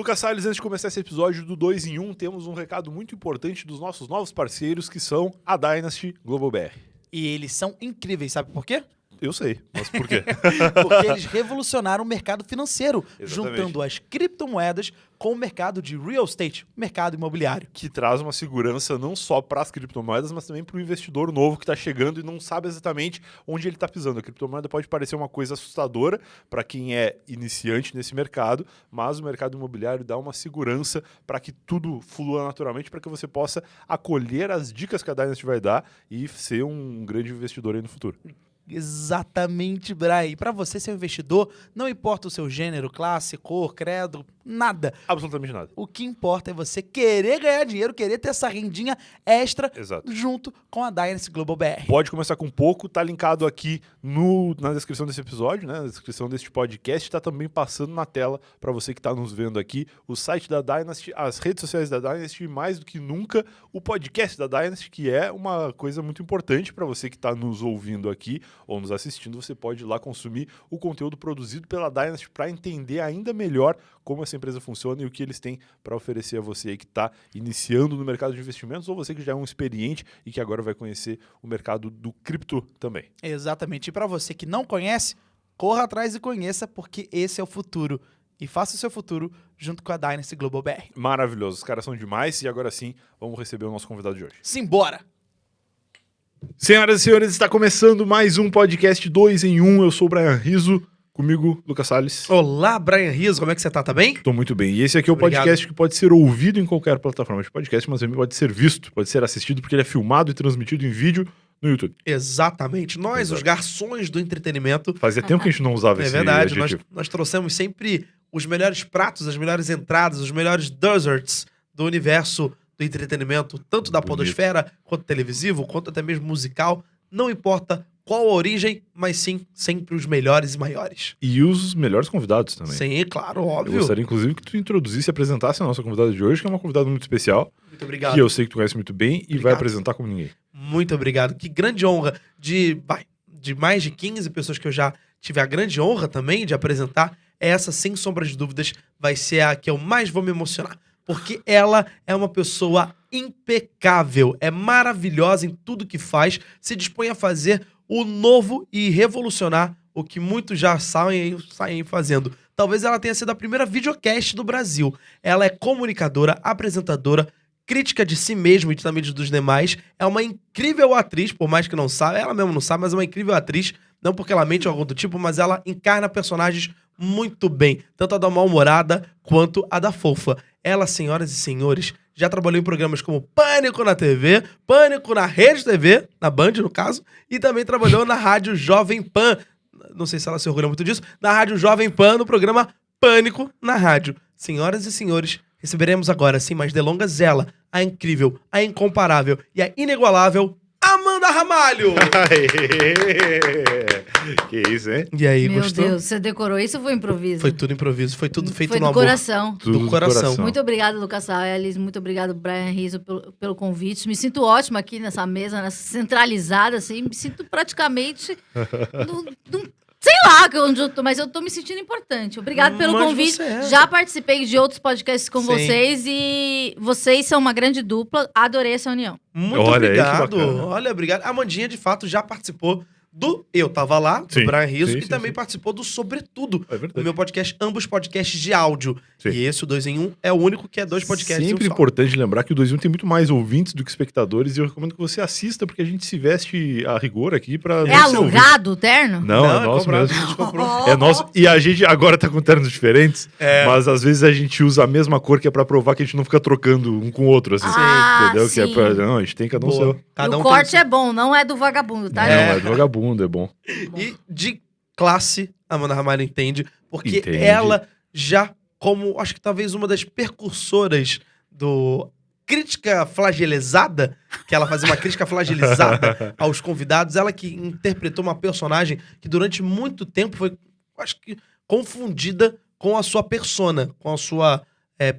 Lucas Salles, antes de começar esse episódio do 2 em 1, temos um recado muito importante dos nossos novos parceiros, que são a Dynasty Global BR. E eles são incríveis, sabe por quê? Eu sei, mas por quê? Porque eles revolucionaram o mercado financeiro, Exatamente. juntando as criptomoedas com o mercado de real estate, mercado imobiliário. Que traz uma segurança não só para as criptomoedas, mas também para o investidor novo que está chegando e não sabe exatamente onde ele está pisando. A criptomoeda pode parecer uma coisa assustadora para quem é iniciante nesse mercado, mas o mercado imobiliário dá uma segurança para que tudo flua naturalmente, para que você possa acolher as dicas que a Dynasty vai dar e ser um grande investidor aí no futuro. Exatamente, Brian. E para você ser um investidor, não importa o seu gênero, classe, cor, credo, nada. Absolutamente nada. O que importa é você querer ganhar dinheiro, querer ter essa rendinha extra Exato. junto com a Dynasty Global BR. Pode começar com pouco, tá linkado aqui na descrição desse episódio, né? Na descrição deste podcast, tá também passando na tela para você que tá nos vendo aqui, o site da Dynasty, as redes sociais da Dynasty e mais do que nunca o podcast da Dynasty, que é uma coisa muito importante para você que tá nos ouvindo aqui ou nos assistindo. Você pode ir lá consumir o conteúdo produzido pela Dynasty para entender ainda melhor como essa empresa funciona e o que eles têm para oferecer a você aí que está iniciando no mercado de investimentos ou você que já é um experiente e que agora vai conhecer o mercado do cripto também. Exatamente. E para você que não conhece, corra atrás e conheça, porque esse é o futuro. E faça o seu futuro junto com a Dynasty Global BR. Maravilhoso, os caras são demais e agora sim, vamos receber o nosso convidado de hoje. Simbora! Senhoras e senhores, está começando mais um podcast 2 em 1. Eu sou o Brian Rizzo, comigo, Lucas Salles. Olá, Brian Rizzo, como é que você tá bem? Tô muito bem. E esse aqui é o Obrigado. podcast que pode ser ouvido em qualquer plataforma de podcast, mas também pode ser visto, pode ser assistido, porque ele é filmado e transmitido em vídeo no YouTube. Exatamente. Nós, Exato. os garçons do entretenimento, Fazia tempo que a gente não usava é esse verdade, nós, adjetivo. nós trouxemos sempre os melhores pratos, as melhores entradas, os melhores desserts do universo do entretenimento, tanto da Bonito. podosfera, quanto televisivo, quanto até mesmo musical. Não importa qual a origem, mas sim, sempre os melhores e maiores. E os melhores convidados também. Sim, claro, Eu óbvio. gostaria, inclusive, que tu introduzisse e apresentasse a nossa convidada de hoje, que é uma convidada muito especial, Muito obrigado. que eu sei que tu conhece muito bem e vai Obrigado. apresentar como ninguém. Muito obrigado. Que grande honra de mais de 15 pessoas que eu já tive a grande honra também de apresentar. Essa, sem sombra de dúvidas, vai ser a que eu mais vou me emocionar. Porque ela é uma pessoa impecável, é maravilhosa em tudo que faz, se dispõe a fazer o novo e revolucionar o que muitos já saem fazendo. Talvez ela tenha sido a primeira videocast do Brasil. Ela é comunicadora, apresentadora, crítica de si mesma e também dos demais. É uma incrível atriz, por mais que não saiba, ela mesma não sabe, mas é uma incrível atriz. Não porque ela mente ou algo do tipo, mas ela encarna personagens muito bem. Tanto a da mal-humorada quanto a da fofa. Ela, senhoras e senhores, já trabalhou em programas como Pânico na TV, Pânico na Rede TV, na Band, no caso, e também trabalhou na Rádio Jovem Pan. Não sei se ela se orgulha muito disso. Na Rádio Jovem Pan, no programa Pânico na Rádio. Senhoras e senhores, receberemos agora, sem mais delongas, ela, a incrível, a incomparável e a inigualável Amanda Ramalho! Que isso, hein? E aí, Meu gostou? Deus, você decorou isso ou foi improviso? Foi tudo improviso, foi tudo feito Foi no do amor. coração. Tudo Do coração. Muito obrigado, Lucas Salles. Muito obrigado, Brian Rizzo, pelo convite. Me sinto ótima aqui nessa mesa, centralizada, assim. Me sinto praticamente... sei lá onde eu tô, mas eu tô me sentindo importante. Obrigado pelo Mas convite. você é. Já participei de outros podcasts com Sim. vocês e vocês são uma grande dupla. Adorei essa união. Muito Olha aí, que obrigado. bacana. Olha, obrigado. A Amandinha, de fato, já participou do Eu Tava Lá, do Sim, Brian Rizzo, sim, e sim, também sim. participou do Sobretudo, É o verdade. meu podcast, ambos podcasts de áudio. Sim. E esse, o 2 em 1, é o único que é 2 podcasts em um Sempre só. importante lembrar que o 2 em 1 tem muito mais ouvintes do que espectadores e eu recomendo que você assista porque a gente se veste a rigor aqui pra... É alugado o terno? Não, é é nosso comprado, mesmo. a gente comprou. É nosso. E a gente agora tá com ternos diferentes, É. mas às vezes a gente usa a mesma cor que é pra provar que a gente não fica trocando um com o outro, assim. Ah, Entendeu? Que é sim. pra... Não, a gente tem cada um Boa. seu. Cada E um o tem corte seu. é bom, não é do vagabundo, tá? Não, é vagabundo, é bom. E de classe, a Amanda Ramalho entende, porque Entende. ela já, como acho que talvez uma das percursoras do crítica flagelizada, que ela fazia uma crítica flagelizada aos convidados, ela que interpretou uma personagem que durante muito tempo foi, acho que, confundida com a sua persona, com a sua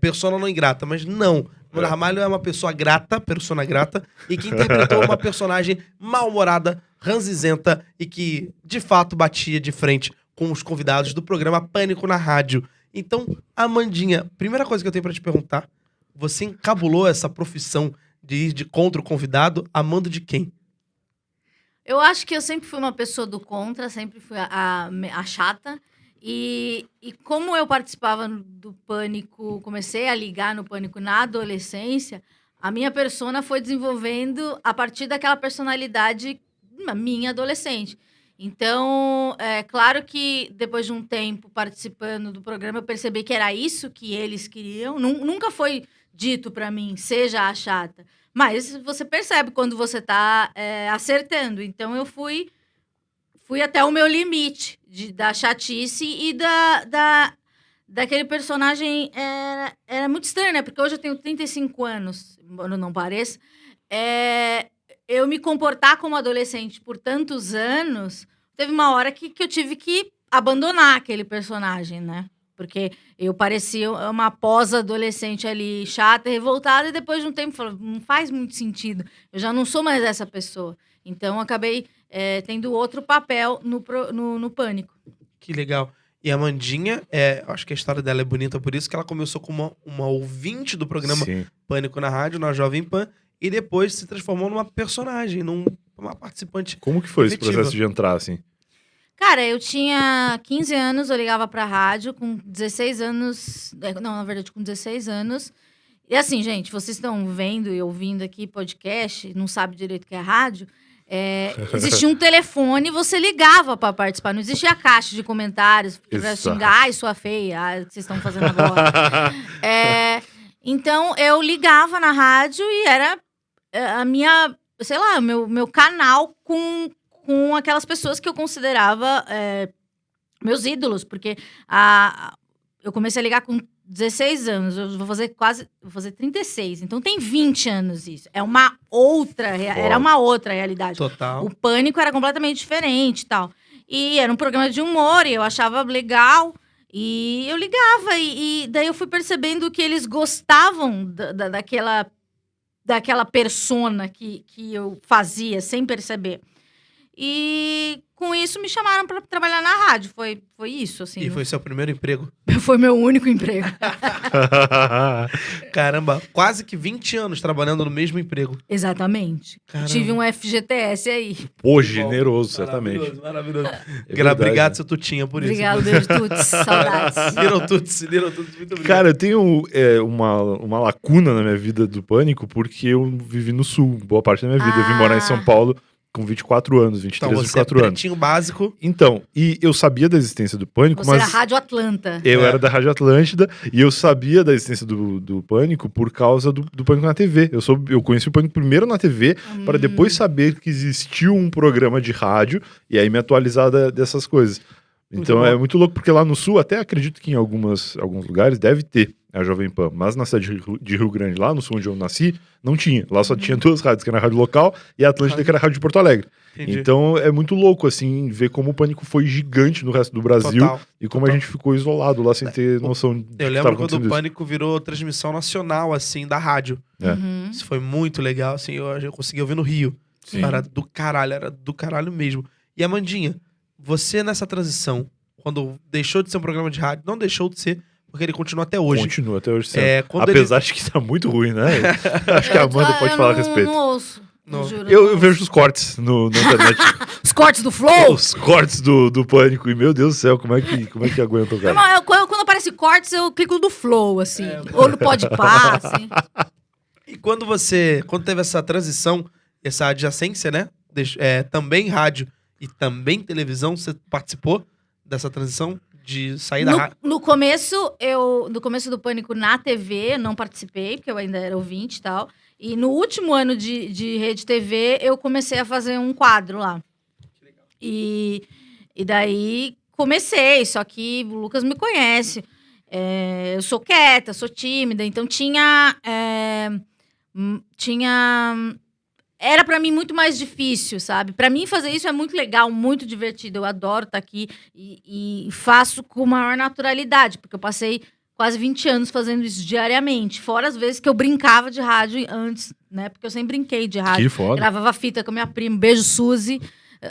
persona não ingrata, mas não. Amanda Ramalho é uma pessoa grata, persona grata, e que interpretou uma personagem mal-humorada, ranzizenta e que, de fato, batia de frente com os convidados do programa Pânico na Rádio. Então, Amandinha, primeira coisa que eu tenho pra te perguntar, você encabulou essa profissão de ir de contra o convidado a mando de quem? Eu acho que eu sempre fui uma pessoa do contra, sempre fui a chata. E como eu participava do Pânico, comecei a ligar no Pânico na adolescência, a minha persona foi desenvolvendo a partir daquela personalidade minha adolescente. Então, é claro que depois de um tempo participando do programa, eu percebi que era isso que eles queriam. Nunca foi dito pra mim, seja a chata. Mas você percebe quando você tá acertando. Então, eu fui até o meu limite da chatice e daquele personagem. Era muito estranho, né? Porque hoje eu tenho 35 anos, embora não pareça. Eu me comportar como adolescente por tantos anos, teve uma hora que eu tive que abandonar aquele personagem, né? Porque eu parecia uma pós-adolescente ali, chata, revoltada, e depois de um tempo falei, não faz muito sentido. Eu já não sou mais essa pessoa. Então, eu acabei tendo outro papel no Pânico. Que legal. E a Amandinha, acho que a história dela é bonita por isso, que ela começou como uma ouvinte do programa Sim. Pânico na rádio, na Jovem Pan, e depois se transformou numa personagem, numa participante. Como que foi esse Efetiva. processo de entrar, assim? Cara, eu tinha 15 anos, eu ligava pra rádio, com 16 anos... Não, na verdade, com 16 anos. E assim, gente, vocês estão vendo e ouvindo aqui podcast, não sabe direito o que é rádio. Existia um telefone, você ligava pra participar. Não existia caixa de comentários pra Exato. xingar, ai, sua feia, o que vocês estão fazendo agora. Então, eu ligava na rádio e era a minha, sei lá, meu canal com aquelas pessoas que eu considerava meus ídolos. Porque eu comecei a ligar com 16 anos, eu vou fazer 36, então tem 20 anos isso. Era uma outra realidade. Total. O Pânico era completamente diferente e tal. E era um programa de humor, e eu achava legal. E eu ligava, e daí eu fui percebendo que eles gostavam daquela persona que eu fazia, sem perceber. E com isso me chamaram para trabalhar na rádio. Foi isso, assim. E foi seu primeiro emprego. Foi meu único emprego. Caramba, quase que 20 anos trabalhando no mesmo emprego. Exatamente. Caramba. Tive um FGTS aí. Pô, generoso, certamente. Maravilhoso, maravilhoso. verdade. Obrigado, seu Tutinha, por isso. Obrigado, beijo, Tuts. Saudades. Little Tuts, muito obrigado. Cara, eu tenho uma lacuna na minha vida do Pânico, porque eu vivi no Sul, boa parte da minha vida. Eu vim morar em São Paulo com 24 anos, 23, Então, você 24 é anos. pretinho básico. Então, e eu sabia da existência do Pânico, Você mas era Rádio Atlanta. eu era da Rádio Atlântida e eu sabia da existência do Pânico por causa do Pânico na TV. Eu conheci o Pânico primeiro na TV, para depois saber que existiu um programa de rádio e aí me atualizar dessas coisas. Então Muito bom. é muito louco, porque lá no Sul, até acredito que em alguns lugares deve ter a Jovem Pan, mas na cidade de Rio Grande, lá no Sul onde eu nasci, não tinha. Lá só tinha duas rádios, que era a Rádio Local e a Atlântida, que era a Rádio de Porto Alegre. Entendi. Então é muito louco, assim, ver como o Pânico foi gigante no resto do Brasil Total, e como a total. gente ficou isolado lá sem ter noção de que Eu estava lembro quando acontecendo o isso. Pânico virou transmissão nacional, assim, da rádio. É. Uhum. Isso foi muito legal, assim, eu consegui ouvir no Rio. Sim. Era do caralho mesmo. E Amandinha, você nessa transição, quando deixou de ser um programa de rádio, não deixou de ser, porque ele continua até hoje. Continua até hoje sendo. Quando Apesar de que tá muito ruim, né? Acho que a Amanda pode falar a respeito. Eu não ouço. Não. Juro, Eu não vejo os cortes na internet. ouço. Os cortes do Flow? Os cortes do Pânico. E, meu Deus do céu, como é que aguenta o cara? Irmão, quando aparece cortes, eu clico no Flow, assim. Ou no Podpah, assim. E quando teve essa transição, essa adjacência, né? Também rádio e também televisão, você participou dessa transição de sair da rádio? No começo do Pânico na TV, eu não participei, porque eu ainda era ouvinte e tal. E no último ano de Rede TV, eu comecei a fazer um quadro lá. E daí comecei, só que o Lucas me conhece. Eu sou quieta, sou tímida, então tinha... Era pra mim muito mais difícil, sabe? Pra mim fazer isso é muito legal, muito divertido. Eu adoro estar aqui e faço com maior naturalidade, porque eu passei quase 20 anos fazendo isso diariamente. Fora as vezes que eu brincava de rádio antes, né? Porque eu sempre brinquei de rádio. Que foda. Gravava fita com a minha prima. Beijo, Suzy.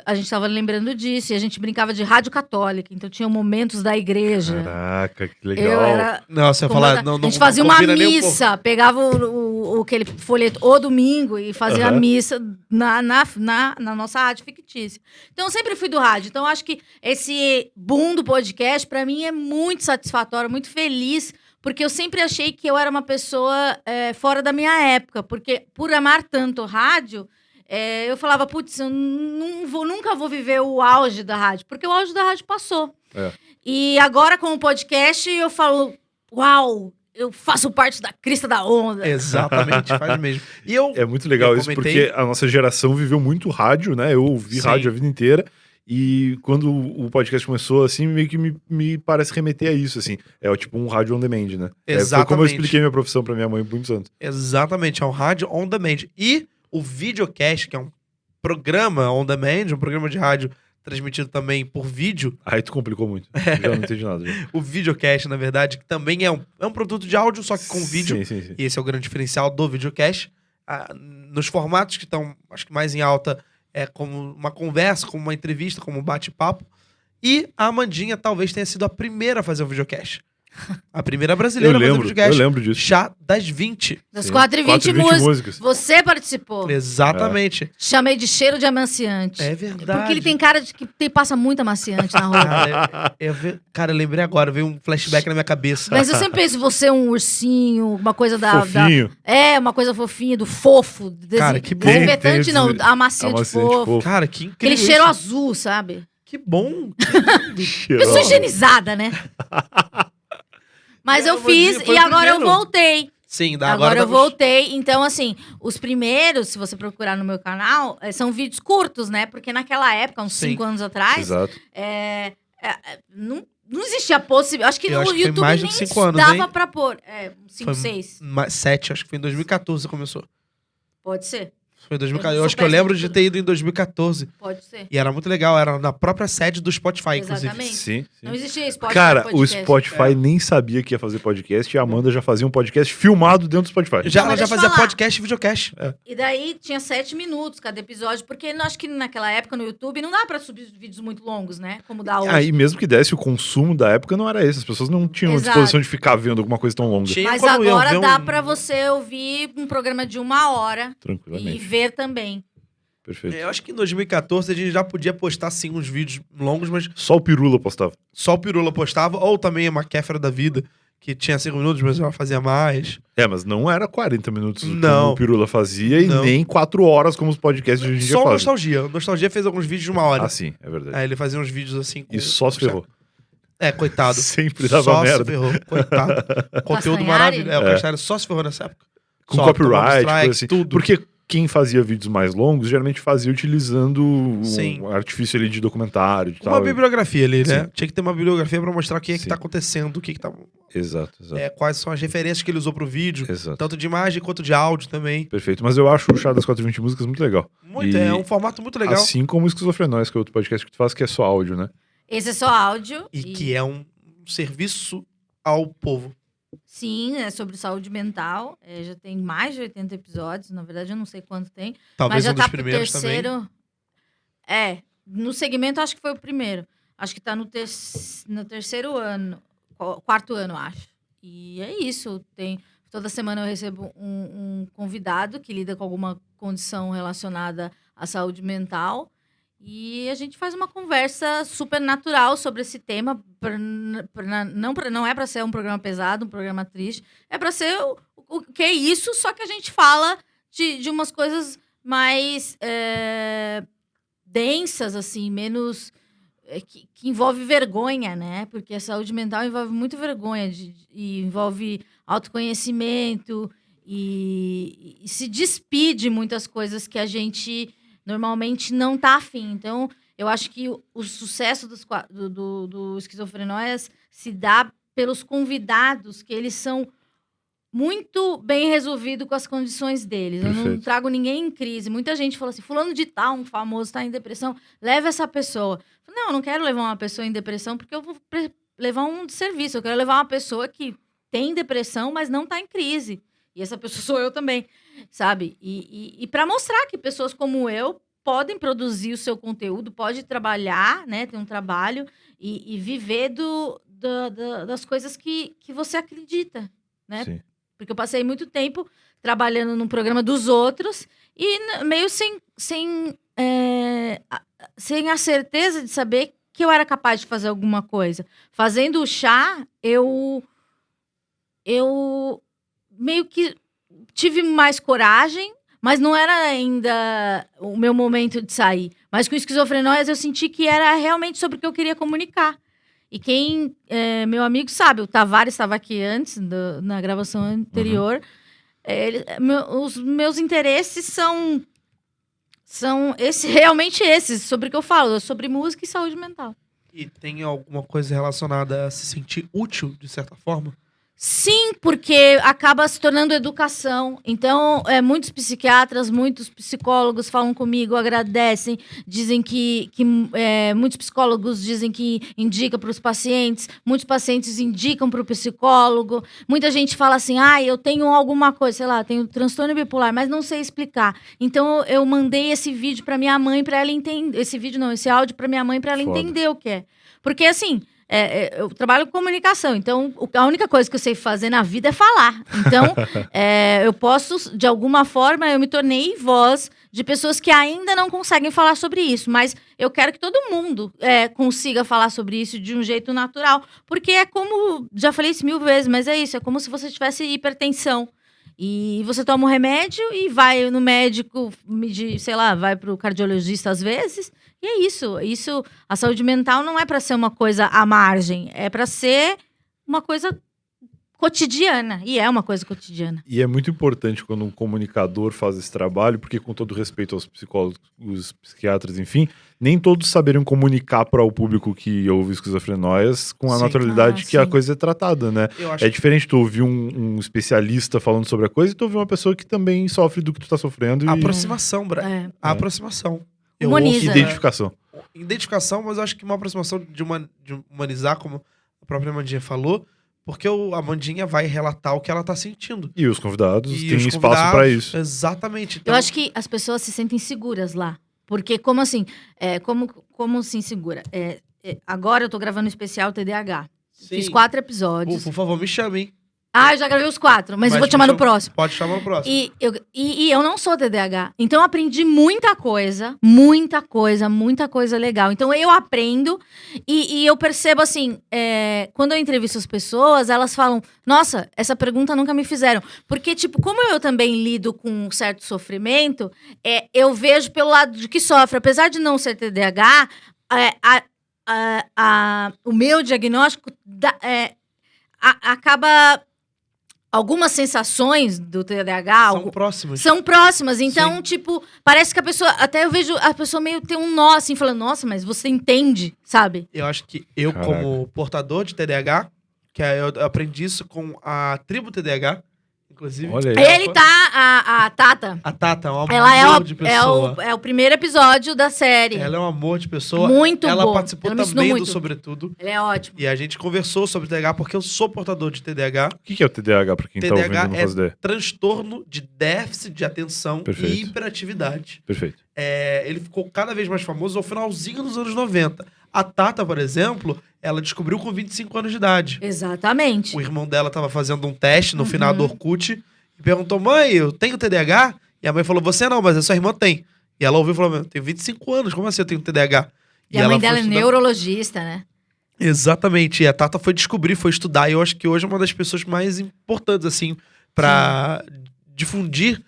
a gente tava lembrando disso, e a gente brincava de rádio católica, então tinha momentos da igreja. Caraca, que legal. Eu era... Não, você ia falar... Não, a gente fazia não uma combina nem um pouco. missa, pegava aquele folheto o domingo e fazia a missa na nossa rádio fictícia. Então, eu sempre fui do rádio. Então, eu acho que esse boom do podcast, pra mim, é muito satisfatório, muito feliz, porque eu sempre achei que eu era uma pessoa fora da minha época. Porque, por amar tanto rádio, eu falava, putz, eu nunca vou viver o auge da rádio, porque o auge da rádio passou. E agora, com o podcast, eu falo, uau, eu faço parte da crista da onda. Exatamente, faz mesmo. E É muito legal isso, porque a nossa geração viveu muito rádio, né? Eu ouvi rádio a vida inteira. E quando o podcast começou, assim, meio que me parece remeter a isso, assim. É tipo um rádio on demand, né? Exatamente. Foi como eu expliquei minha profissão pra minha mãe por muitos anos. Exatamente, é um rádio on demand. E o videocast, que é um programa on demand, um programa de rádio transmitido também por vídeo. Aí tu complicou muito. Já não entendi nada. Já. O videocast, na verdade, que também é um produto de áudio, só que com vídeo. Sim. E esse é o grande diferencial do videocast. Nos formatos que estão, acho que mais em alta, é como uma conversa, como uma entrevista, como um bate-papo. E a Amandinha talvez tenha sido a primeira a fazer um videocast. A primeira brasileira a fazer um videocast. Eu lembro disso. Chá das 20. Das 4h20 músicas. Você participou. Exatamente. Chamei de cheiro de amaciante. É verdade. Porque ele tem cara de que passa muito amaciante na roupa. Cara, eu lembrei agora, veio um flashback na minha cabeça. Mas eu sempre penso, você é um ursinho, uma coisa Fofinho. uma coisa fofinha, do fofo. Cara, que bom. Desinfetante não, amaciante fofo. Cara, que incrível. Aquele cheiro isso. azul, sabe? Que bom. Eu sou higienizada, né? Mas eu fiz foi e o agora eu primeiro. voltei. Sim, Agora eu voltei. Então, assim, os primeiros, se você procurar no meu canal, são vídeos curtos, né? Porque naquela época, uns 5 anos atrás, Exato. não existia possibilidade. Acho que Eu no acho que foi YouTube mais de nem 5 anos, dava hein? pra pôr. 5, 6. 7, acho que foi em 2014 que começou. Pode ser. Foi em 2014. Eu Eu sou acho que eu péssima lembro de de tudo. ter ido em 2014. Pode ser. E era muito legal, era na própria sede do Spotify, inclusive. Exatamente. Sim. Não existia Spotify. Cara, podcast. o Spotify nem sabia que ia fazer podcast e a Amanda já fazia um podcast filmado dentro do Spotify. Ela mas já deixa eu fazia falar. podcast e videocast. E daí tinha 7 minutos cada episódio, porque eu acho que naquela época no YouTube não dá pra subir vídeos muito longos, né? Como dá hoje. Aí mesmo que desse, o consumo da época não era esse. As pessoas não tinham Exato. disposição de ficar vendo alguma coisa tão longa. Tinha Mas quando iam agora ver dá pra você ouvir um programa de 1 hora e Tranquilamente. ver também. Perfeito. Eu acho que em 2014 a gente já podia postar, sim, uns vídeos longos, mas Só o Pirula postava. só o Pirula postava, ou também a Kéfera da Vida, que tinha 5 minutos, mas ela fazia mais. Mas não era 40 minutos Não. como o Pirula fazia Não. e nem 4 horas como os podcasts de hoje em dia Só o fazem. Nostalgia. O Nostalgia fez alguns vídeos de 1 hora. Ah, sim, é verdade. Aí ele fazia uns vídeos assim. E só se ferrou. Coitado. Sempre dava só merda. se ferrou, coitado. Conteúdo Castanhari? maravilhoso. O Castanhari só se ferrou nessa época. Com Só, copyright, tomava coisa strike, assim. tudo. Porque quem fazia vídeos mais longos, geralmente fazia utilizando Sim. um artifício ali de documentário e Uma tal. bibliografia ali, né? Sim. Tinha que ter uma bibliografia pra mostrar o que é que Sim. tá acontecendo, o que tá... Exato. quais são as referências que ele usou pro vídeo. Exato. Tanto de imagem quanto de áudio também. Perfeito. Mas eu acho o Chá das 420 Músicas muito legal. Muito, E é um formato muito legal. Assim como o Esquizofrenóis, que é outro podcast que tu faz, que é só áudio, né? Esse é só áudio. E que é um serviço ao povo. Sim, é sobre saúde mental. Já tem mais de 80 episódios. Na verdade, eu não sei quanto tem. Talvez mas já um dos tá pro primeiros também. terceiro. No segmento, acho que foi o primeiro. Acho que tá no terceiro ano. 4º ano, acho. E é isso. Toda semana eu recebo um convidado que lida com alguma condição relacionada à saúde mental. E a gente faz uma conversa super natural sobre esse tema. Não é para ser um programa pesado, um programa triste. É para ser o que é isso, só que a gente fala de umas coisas mais densas, assim, menos... que envolve vergonha, né? Porque a saúde mental envolve muito vergonha, e envolve autoconhecimento e se despide de muitas coisas que a gente normalmente não tá afim. Então, eu acho que o sucesso do Esquizofrenóias se dá pelos convidados, que eles são muito bem resolvidos com as condições deles. Eu não Perfeito. trago ninguém em crise. Muita gente fala assim, fulano de tal, um famoso, tá em depressão, leva essa pessoa. Não, eu não quero levar uma pessoa em depressão porque eu vou levar um de serviço. Eu quero levar uma pessoa que tem depressão, mas não tá em crise. E essa pessoa sou eu também, sabe? E para mostrar que pessoas como eu podem produzir o seu conteúdo, pode trabalhar, né? Ter um trabalho e viver das coisas que você acredita, né? Sim. Porque eu passei muito tempo trabalhando num programa dos outros e meio sem a certeza de saber que eu era capaz de fazer alguma coisa. Fazendo o chá, eu meio que tive mais coragem, mas não era ainda o meu momento de sair. Mas com Esquizofrenóias eu senti que era realmente sobre o que eu queria comunicar. E quem meu amigo sabe, o Tavares estava aqui antes, na gravação anterior. Os meus interesses são realmente esses, sobre o que eu falo, sobre música e saúde mental. E tem alguma coisa relacionada a se sentir útil, de certa forma? Sim, porque acaba se tornando educação. Então, muitos psiquiatras, muitos psicólogos falam comigo, agradecem, dizem que muitos psicólogos dizem que indica para os pacientes, muitos pacientes indicam para o psicólogo. Muita gente fala assim, eu tenho alguma coisa, sei lá, tenho transtorno bipolar, mas não sei explicar. Então, eu mandei esse vídeo para minha mãe para ela entender, esse áudio para minha mãe para ela entender o que é. Porque assim, eu trabalho com comunicação, então a única coisa que eu sei fazer na vida é falar. Então, eu posso, de alguma forma, eu me tornei voz de pessoas que ainda não conseguem falar sobre isso, mas eu quero que todo mundo consiga falar sobre isso de um jeito natural, porque é como, já falei isso 1000 vezes, mas é isso, é como se você tivesse hipertensão. E você toma um remédio e vai no médico, sei lá, vai pro cardiologista às vezes. E é isso. A saúde mental não é para ser uma coisa à margem, é para ser uma coisa cotidiana. E é uma coisa cotidiana. E é muito importante quando um comunicador faz esse trabalho, porque com todo respeito aos psicólogos, os psiquiatras, enfim, nem todos saberiam comunicar para o público que ouve Esquizofrenóias com a naturalidade que a coisa é tratada, né? É diferente tu ouvir um especialista falando sobre a coisa e tu ouvir uma pessoa que também sofre do que tu tá sofrendo. A aproximação, A aproximação. Humaniza. Identificação, mas eu acho que uma aproximação de humanizar, como a própria Amandinha falou, porque a Amandinha vai relatar o que ela tá sentindo. E os convidados têm espaço para isso. Exatamente. Então, eu acho que as pessoas se sentem seguras lá. Porque como assim? Como assim segura? Agora eu tô gravando um especial TDAH. Sim. Fiz 4 episódios. Por favor, me chame, hein? Eu já gravei os 4, mas eu vou te chamar no próximo. Pode chamar no próximo. E eu não sou TDAH. Então eu aprendi muita coisa legal. Então eu aprendo e eu percebo assim, quando eu entrevisto as pessoas, elas falam, nossa, essa pergunta nunca me fizeram. Porque, tipo, como eu também lido com um certo sofrimento, eu vejo pelo lado de que sofre. Apesar de não ser TDAH, o meu diagnóstico acaba... Algumas sensações do TDAH... São próximas. Então, Sim. tipo, parece que a pessoa... Até eu vejo a pessoa meio ter um nó, assim, falando... Nossa, mas você entende, sabe? Eu acho que eu, como portador de TDAH... Que eu aprendi isso com a tribo TDAH, inclusive. Olha aí. Ele a Tata. A Tata é um Ela amor de pessoa. É o primeiro episódio da série. Ela é um amor de pessoa. Muito Ela bom. participou Ela me ensinou também do muito. Sobretudo. Ele é ótimo. E a gente conversou sobre TDAH porque eu sou portador de TDAH. O que é o TDAH, pra quem tá ouvindo TDAH não faz ideia? transtorno de déficit de atenção Perfeito. e hiperatividade. Perfeito. Ele ficou cada vez mais famoso ao finalzinho dos anos 90. A Tata, por exemplo, ela descobriu com 25 anos de idade. Exatamente. O irmão dela estava fazendo um teste no final do Orkut e perguntou, mãe, eu tenho TDAH? E a mãe falou, você não, mas a sua irmã tem. E ela ouviu e falou, eu tenho 25 anos, como assim eu tenho TDAH? E a mãe dela é neurologista, né? Exatamente. E a Tata foi descobrir, foi estudar. E eu acho que hoje é uma das pessoas mais importantes, assim, pra difundir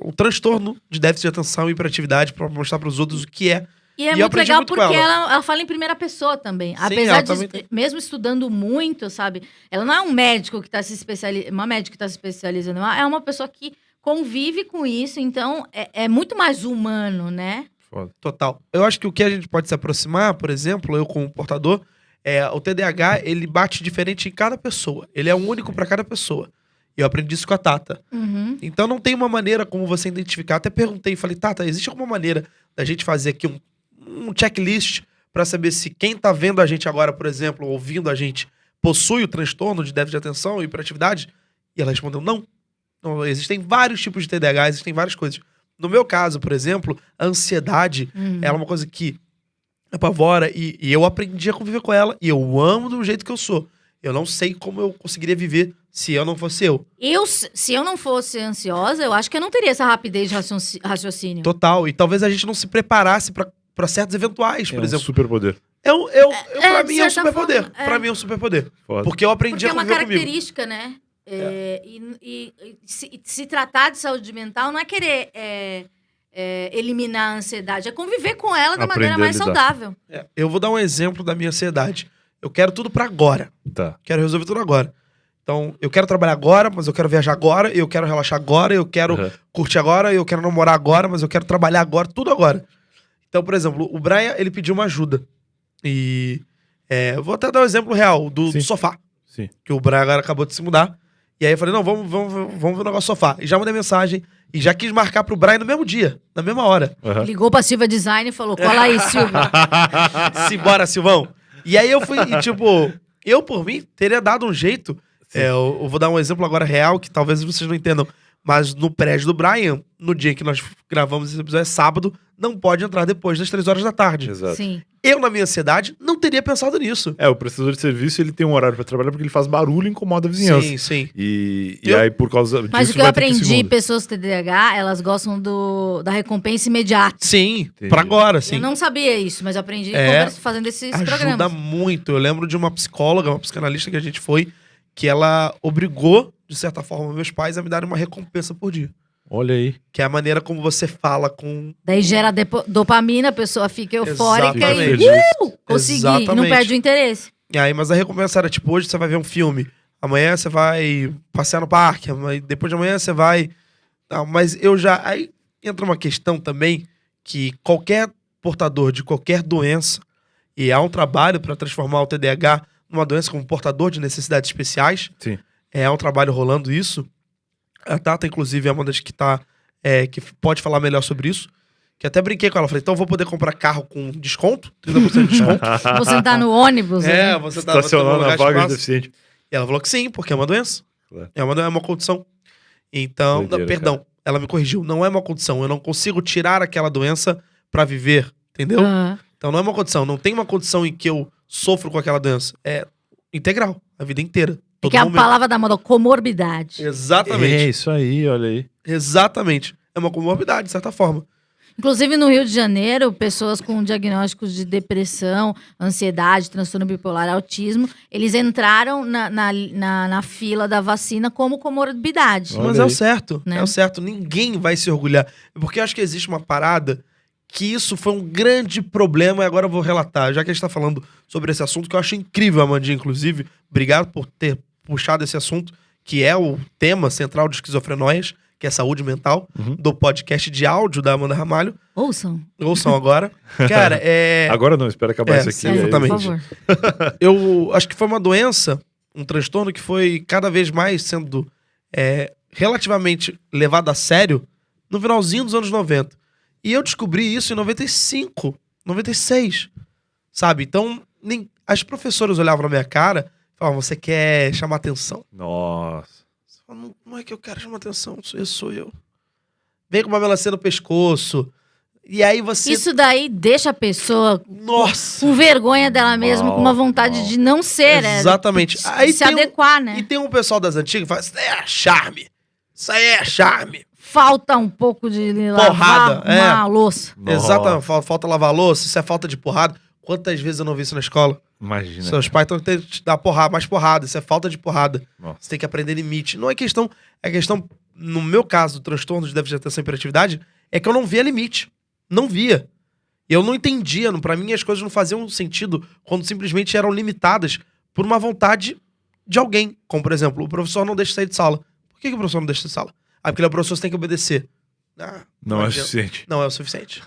o transtorno de déficit de atenção e hiperatividade, pra mostrar pros outros o que é. E é eu muito aprendi legal muito com porque ela. ela fala em primeira pessoa também. Sim, Apesar ela de, também mesmo estudando muito, sabe? Ela não é um médico que está se especializando, uma médica que está se especializando, é uma pessoa que convive com isso, então é muito mais humano, né? Foda. Total. Eu acho que o que a gente pode se aproximar, por exemplo, eu como portador, o TDAH, ele bate diferente em cada pessoa. Ele é único para cada pessoa. E eu aprendi isso com a Tata. Uhum. Então não tem uma maneira como você identificar. Até perguntei, falei, Tata, existe alguma maneira da gente fazer aqui um checklist para saber se quem tá vendo a gente agora, por exemplo, ouvindo a gente, possui o transtorno de déficit de atenção e hiperatividade? E ela respondeu, não. Não, existem vários tipos de TDAH, existem várias coisas. No meu caso, por exemplo, a ansiedade ela é uma coisa que apavora e eu aprendi a conviver com ela e eu amo do jeito que eu sou. Eu não sei como eu conseguiria viver se eu não fosse eu. Se eu não fosse ansiosa, eu acho que eu não teria essa rapidez de raciocínio. Total. E talvez a gente não se preparasse pra certos eventuais, por É um exemplo. superpoder. Pra de mim é um certa superpoder. forma, é. Pra mim é um superpoder. Foda. Porque eu aprendi Porque é a uma conviver comigo. característica, né? E se tratar de saúde mental não é querer eliminar a ansiedade, é conviver com ela da Aprender maneira a mais lidar. saudável. Eu vou dar um exemplo da minha ansiedade. Eu quero tudo pra agora. Tá. Quero resolver tudo agora. Então, eu quero trabalhar agora, mas eu quero viajar agora, eu quero relaxar agora, eu quero Uhum. curtir agora, eu quero namorar agora, mas eu quero trabalhar agora, tudo agora. Então, por exemplo, o Brian, ele pediu uma ajuda. E eu vou até dar um exemplo real do Sim. sofá. Sim. Que o Brian agora acabou de se mudar. E aí eu falei, não, vamos ver o negócio do sofá. E já mandei mensagem e já quis marcar pro Brian no mesmo dia, na mesma hora. Aham. Ligou pra Silva Design e falou: cola aí, Silva. Simbora, Silvão. E aí eu fui, e, tipo, eu por mim teria dado um jeito. Eu vou dar um exemplo agora real, que talvez vocês não entendam. Mas no prédio do Brian, no dia que nós gravamos esse episódio, é sábado, não pode entrar depois das 3 horas da tarde. Exato. Sim. Eu, na minha ansiedade, não teria pensado nisso. O prestador de serviço, ele tem um horário pra trabalhar porque ele faz barulho e incomoda a vizinhança. Sim, sim. E Eu- aí, por causa disso, Mas o que eu vai ter ir aprendi, segunda. pessoas TDAH, elas gostam da recompensa imediata. Sim, Entendi. pra agora, sim. Eu não sabia isso, mas eu aprendi fazendo esses Ajuda programas. muito. Eu lembro de uma psicóloga, uma psicanalista que a gente foi, que ela obrigou, de certa forma, meus pais a me darem uma recompensa por dia. Olha aí. Que é a maneira como você fala com... Daí gera dopamina, a pessoa fica eufórica Exatamente. e consegui, não Exatamente. perde o interesse. E aí, mas a recompensa era tipo, hoje você vai ver um filme, amanhã você vai passear no parque, depois de amanhã você vai... Não, mas eu já... Aí entra uma questão também que qualquer portador de qualquer doença, e há um trabalho para transformar o TDAH numa doença como portador de necessidades especiais, Sim. é um trabalho rolando isso. A Tata, inclusive, é uma das que tá... que pode falar melhor sobre isso. Que até brinquei com ela. Falei, então eu vou poder comprar carro com desconto, 30% de desconto. Você tá no ônibus, né? Você tá Estacionando no na lugar de vaga de espaço. deficiente. E ela falou que sim, porque é uma doença. Claro. É uma condição. Então, Doideira, não, perdão, ela me corrigiu. Não é uma condição. Eu não consigo tirar aquela doença pra viver, entendeu? Aham. Então não é uma condição. Não tem uma condição em que eu sofro com aquela doença. É integral, a vida inteira. É que é a palavra da moda, comorbidade. Exatamente. É isso aí, olha aí. Exatamente. É uma comorbidade, de certa forma. Inclusive, no Rio de Janeiro, pessoas com diagnósticos de depressão, ansiedade, transtorno bipolar, autismo, eles entraram na fila da vacina como comorbidade. Olha Mas é o aí. certo. Né? É o certo. Ninguém vai se orgulhar. Porque eu acho que existe uma parada que isso foi um grande problema e agora eu vou relatar. Já que a gente tá falando sobre esse assunto, que eu acho incrível, Amandinha, inclusive. Obrigado por ter puxado esse assunto, que é o tema central de Esquizofrenóias, que é saúde mental, do podcast de áudio da Amanda Ramalho. Ouçam. Ouçam agora. Cara, Agora não, espera acabar isso aqui. sim, aí- exatamente. Por favor. Eu acho que foi uma doença, um transtorno que foi cada vez mais sendo relativamente levado a sério no finalzinho dos anos 90. E eu descobri isso em 95, 96, sabe? Então, as professoras olhavam na minha cara e falavam, você quer chamar atenção? Nossa. Eu falava, não é que eu quero chamar atenção, sou eu. Vem com uma melancia no pescoço. E aí você... Isso daí deixa a pessoa Nossa! com vergonha dela mesma, com uma vontade mal. de não ser. Exatamente. De Aí se tem adequar, E né? tem um pessoal das antigas que fala, isso aí é charme. Isso aí é charme. Falta um pouco de Porrada, lavar uma louça. Nossa. Exatamente. Falta lavar louça, isso é falta de porrada. Quantas vezes eu não vi isso na escola? Imagina. Seus pais estão tentando te dar mais porrada. Isso é falta de porrada. Nossa. Você tem que aprender limite. Não é questão... É questão, no meu caso, do transtorno de déficit de atenção e hiperatividade, é que eu não via limite. Não via. Eu não entendia. Pra mim, as coisas não faziam sentido quando simplesmente eram limitadas por uma vontade de alguém. Como, por exemplo, o professor não deixa sair de sala. Por que o professor não deixa sair de sala? Ah, porque ele é o professor, você tem que obedecer. Não é o adianta. suficiente. Não é o suficiente.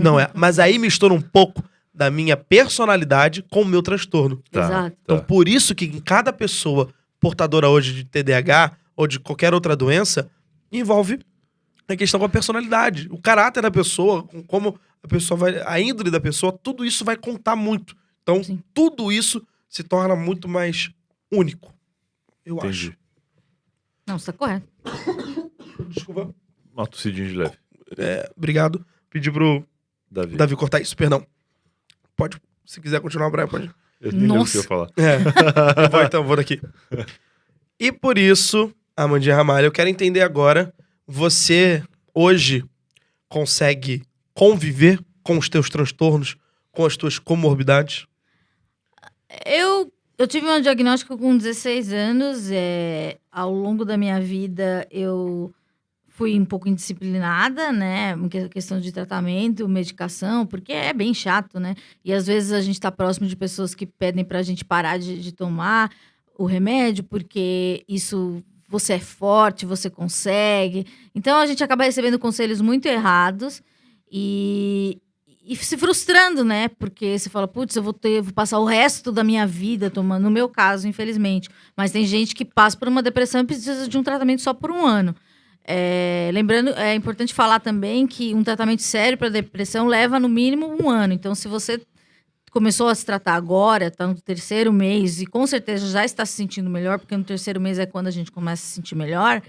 Não é. Mas aí mistura um pouco da minha personalidade com o meu transtorno. Tá, Exato. Então, tá. por isso que em cada pessoa portadora hoje de TDAH ou de qualquer outra doença, envolve a questão com a personalidade. O caráter da pessoa, como a pessoa vai... A índole da pessoa, tudo isso vai contar muito. Então, Sim. tudo isso se torna muito mais único. Eu Entendi. acho. Não, você tá correto. Desculpa. Uma tossidinha de leve. Obrigado. Pedi pro Davi. Davi cortar isso, perdão. Pode, se quiser continuar, Brian, pode. Eu nem lembro o que Nossa. eu ia falar. Vou daqui. E por isso, Amandinha Ramalho, eu quero entender agora, você hoje consegue conviver com os teus transtornos, com as tuas comorbidades? Eu tive um diagnóstico com 16 anos. Ao longo da minha vida, eu fui um pouco indisciplinada, né? Questão de tratamento, medicação, porque é bem chato, né? E às vezes a gente tá próximo de pessoas que pedem pra gente parar de tomar o remédio, porque isso você é forte, você consegue. Então a gente acaba recebendo conselhos muito errados e se frustrando, né? Porque você fala, putz, eu vou passar o resto da minha vida tomando, no meu caso, infelizmente. Mas tem gente que passa por uma depressão e precisa de um tratamento só por um ano. Lembrando, é importante falar também que um tratamento sério para depressão leva no mínimo um ano. Então, se você começou a se tratar agora, está no 3º mês e com certeza já está se sentindo melhor, porque no 3º mês é quando a gente começa a se sentir melhor,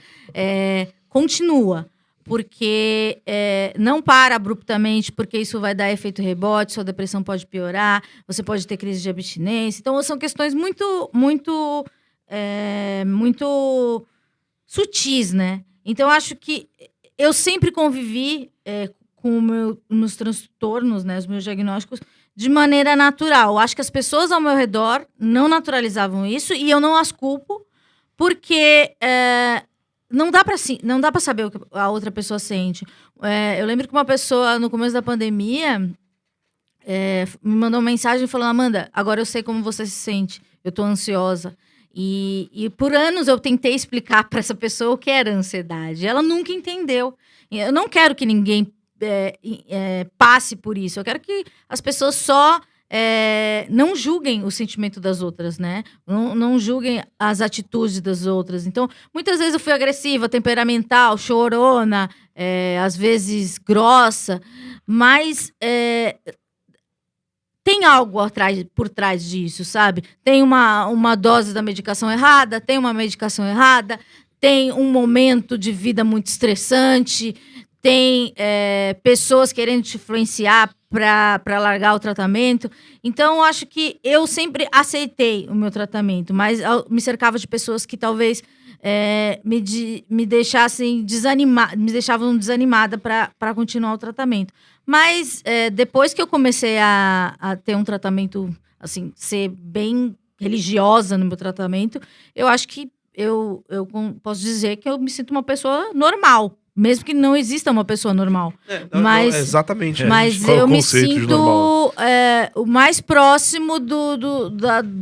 continua. Porque não para abruptamente, porque isso vai dar efeito rebote, sua depressão pode piorar, você pode ter crise de abstinência. Então, são questões muito sutis, né? Então, eu acho que eu sempre convivi com meus transtornos, né, os meus diagnósticos, de maneira natural. Eu acho que as pessoas ao meu redor não naturalizavam isso e eu não as culpo, porque não dá para saber o que a outra pessoa sente. Eu lembro que uma pessoa, no começo da pandemia, me mandou uma mensagem falando, Amanda, agora eu sei como você se sente, eu tô ansiosa. E por anos eu tentei explicar para essa pessoa o que era ansiedade. Ela nunca entendeu. Eu não quero que ninguém passe por isso. Eu quero que as pessoas só não julguem o sentimento das outras, né? Não julguem as atitudes das outras. Então, muitas vezes eu fui agressiva, temperamental, chorona, às vezes grossa, mas tem algo por trás disso, sabe? Tem uma dose da medicação errada, tem uma medicação errada, tem um momento de vida muito estressante, tem pessoas querendo te influenciar para largar o tratamento. Então, eu acho que eu sempre aceitei o meu tratamento, mas eu me cercava de pessoas que talvez me deixassem me deixavam desanimada para continuar o tratamento. Mas depois que eu comecei a ter um tratamento, assim, ser bem religiosa no meu tratamento, eu acho que eu posso dizer que eu me sinto uma pessoa normal. Mesmo que não exista uma pessoa normal. Mas, exatamente. Mas Qual é o eu me conceito de sinto normal? o mais próximo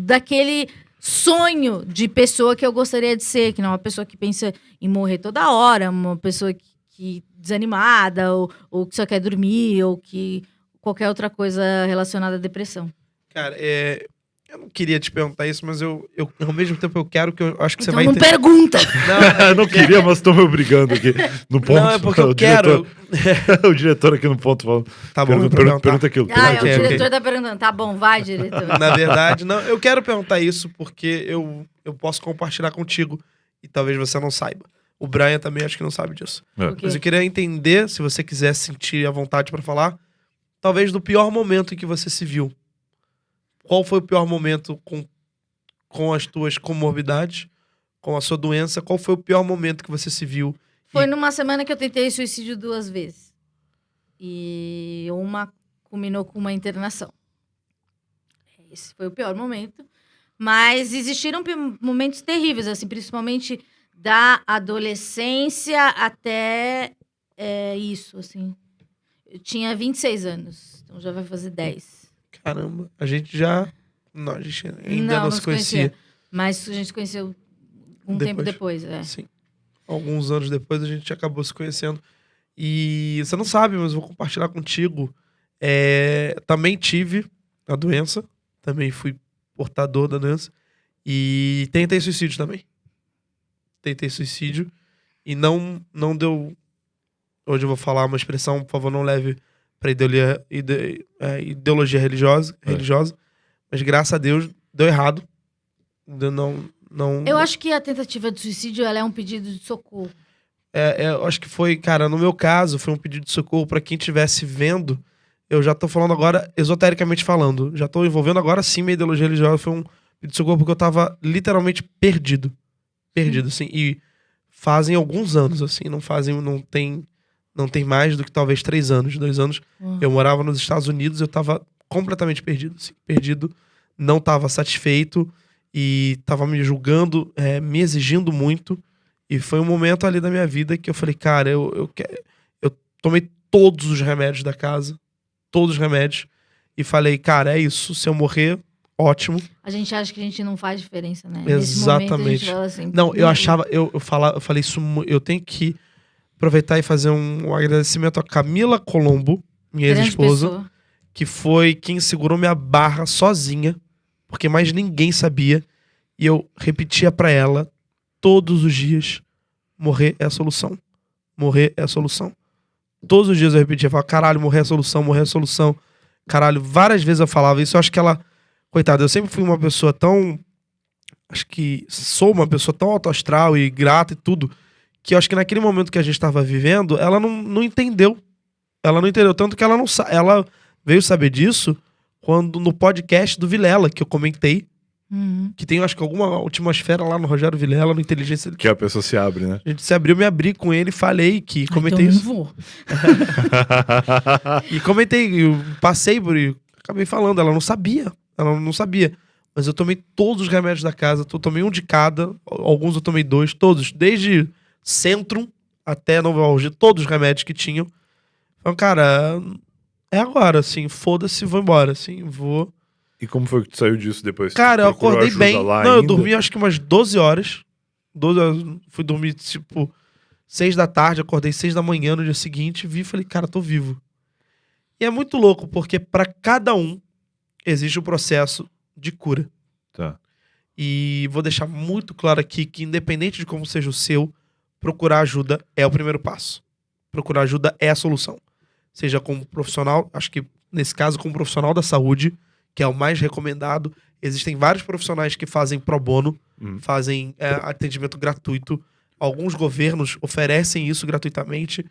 daquele sonho de pessoa que eu gostaria de ser, que não é uma pessoa que pensa em morrer toda hora, uma pessoa que desanimada, ou que só quer dormir, ou que qualquer outra coisa relacionada à depressão. Cara, eu não queria te perguntar isso, mas eu ao mesmo tempo eu quero que eu acho que Então você vai não entender. pergunta! Eu não queria, mas tô me obrigando aqui no ponto. Não, é porque eu quero. O diretor aqui no ponto falando. Tá bom, vou perguntar. Pergunta aquilo. Ah, Ok, o diretor tá perguntando. Tá bom, vai, diretor. Na verdade, não, eu quero perguntar isso porque eu posso compartilhar contigo e talvez você não saiba. O Brian também acho que não sabe disso. É. O quê? Mas eu queria entender, se você quiser sentir a vontade pra falar, talvez do pior momento em que você se viu. Qual foi o pior momento com as tuas comorbidades, com a sua doença? Qual foi o pior momento que você se viu? Foi numa semana que eu tentei suicídio 2 vezes. E uma culminou com uma internação. Esse foi o pior momento. Mas existiram momentos terríveis, assim, principalmente da adolescência até isso, assim. Eu tinha 26 anos, então já vai fazer 10. Caramba, a gente já... Não, a gente ainda não se conhecia. Mas a gente se conheceu tempo depois. Sim. Alguns anos depois a gente acabou se conhecendo. E você não sabe, mas eu vou compartilhar contigo. Também tive a doença. Também fui portador da doença. E tentei suicídio também. Tentei suicídio. E não deu... Hoje eu vou falar uma expressão, por favor, não leve para ideologia religiosa. Mas graças a Deus deu errado. Não... Eu acho que a tentativa de suicídio ela é um pedido de socorro. Eu acho que foi, cara, no meu caso, foi um pedido de socorro pra quem estivesse vendo. Eu já tô falando agora, esotericamente falando. Já tô envolvendo agora sim minha ideologia religiosa. Foi um pedido de socorro porque eu tava literalmente perdido. Perdido, assim. E fazem alguns anos, assim. Não tem mais do que talvez 3 anos, 2 anos. Eu morava nos Estados Unidos, eu tava completamente perdido, assim. Perdido, não tava satisfeito e tava me julgando, me exigindo muito. E foi um momento ali da minha vida que eu falei, cara, eu tomei todos os remédios da casa. Todos os remédios. E falei, cara, é isso. Se eu morrer, ótimo. A gente acha que a gente não faz diferença, né? Exatamente. Nesse momento, a gente fala assim, não, eu achava... Eu falei isso... Eu tenho que aproveitar e fazer um agradecimento a Camila Colombo, minha grande ex-esposa, pessoa. que foi quem segurou minha barra sozinha, porque mais ninguém sabia. E eu repetia pra ela todos os dias, morrer é a solução. Morrer é a solução. Todos os dias eu repetia, falava, caralho, morrer é a solução, morrer é a solução. Caralho, várias vezes eu falava isso. Eu acho que ela, coitada, eu sempre fui uma pessoa tão... Acho que sou uma pessoa tão autoastral e grata e tudo, que eu acho que naquele momento que a gente tava vivendo, ela não entendeu. Ela não entendeu, tanto que ela veio saber disso quando no podcast do Vilela, que eu comentei, que tem, acho que alguma atmosfera lá no Rogério Vilela, no Inteligência... Que a pessoa se abre, né? A gente se abriu, me abri com ele, falei que comentei então isso. não vou. E comentei, eu passei por e acabei falando, ela não sabia. Mas eu tomei todos os remédios da casa, eu tomei um de cada, alguns eu tomei 2, todos, desde Centrum até Novalgia, todos os remédios que tinham. Então, cara, é agora, assim, foda-se, vou embora, assim, vou... E como foi que tu saiu disso depois? Cara, eu Procurou acordei ajuda bem. lá Não, eu ainda? dormi acho que umas 12 horas. 12 horas, fui dormir, tipo, 6 da tarde, acordei 6 da manhã no dia seguinte, vi e falei, cara, tô vivo. E é muito louco, porque pra cada um existe um processo de cura. Tá. E vou deixar muito claro aqui que, independente de como seja o seu, procurar ajuda é o primeiro passo. Procurar ajuda é a solução. Seja como profissional, acho que nesse caso como profissional da saúde, que é o mais recomendado. Existem vários profissionais que fazem pro bono, fazem atendimento gratuito. Alguns governos oferecem isso gratuitamente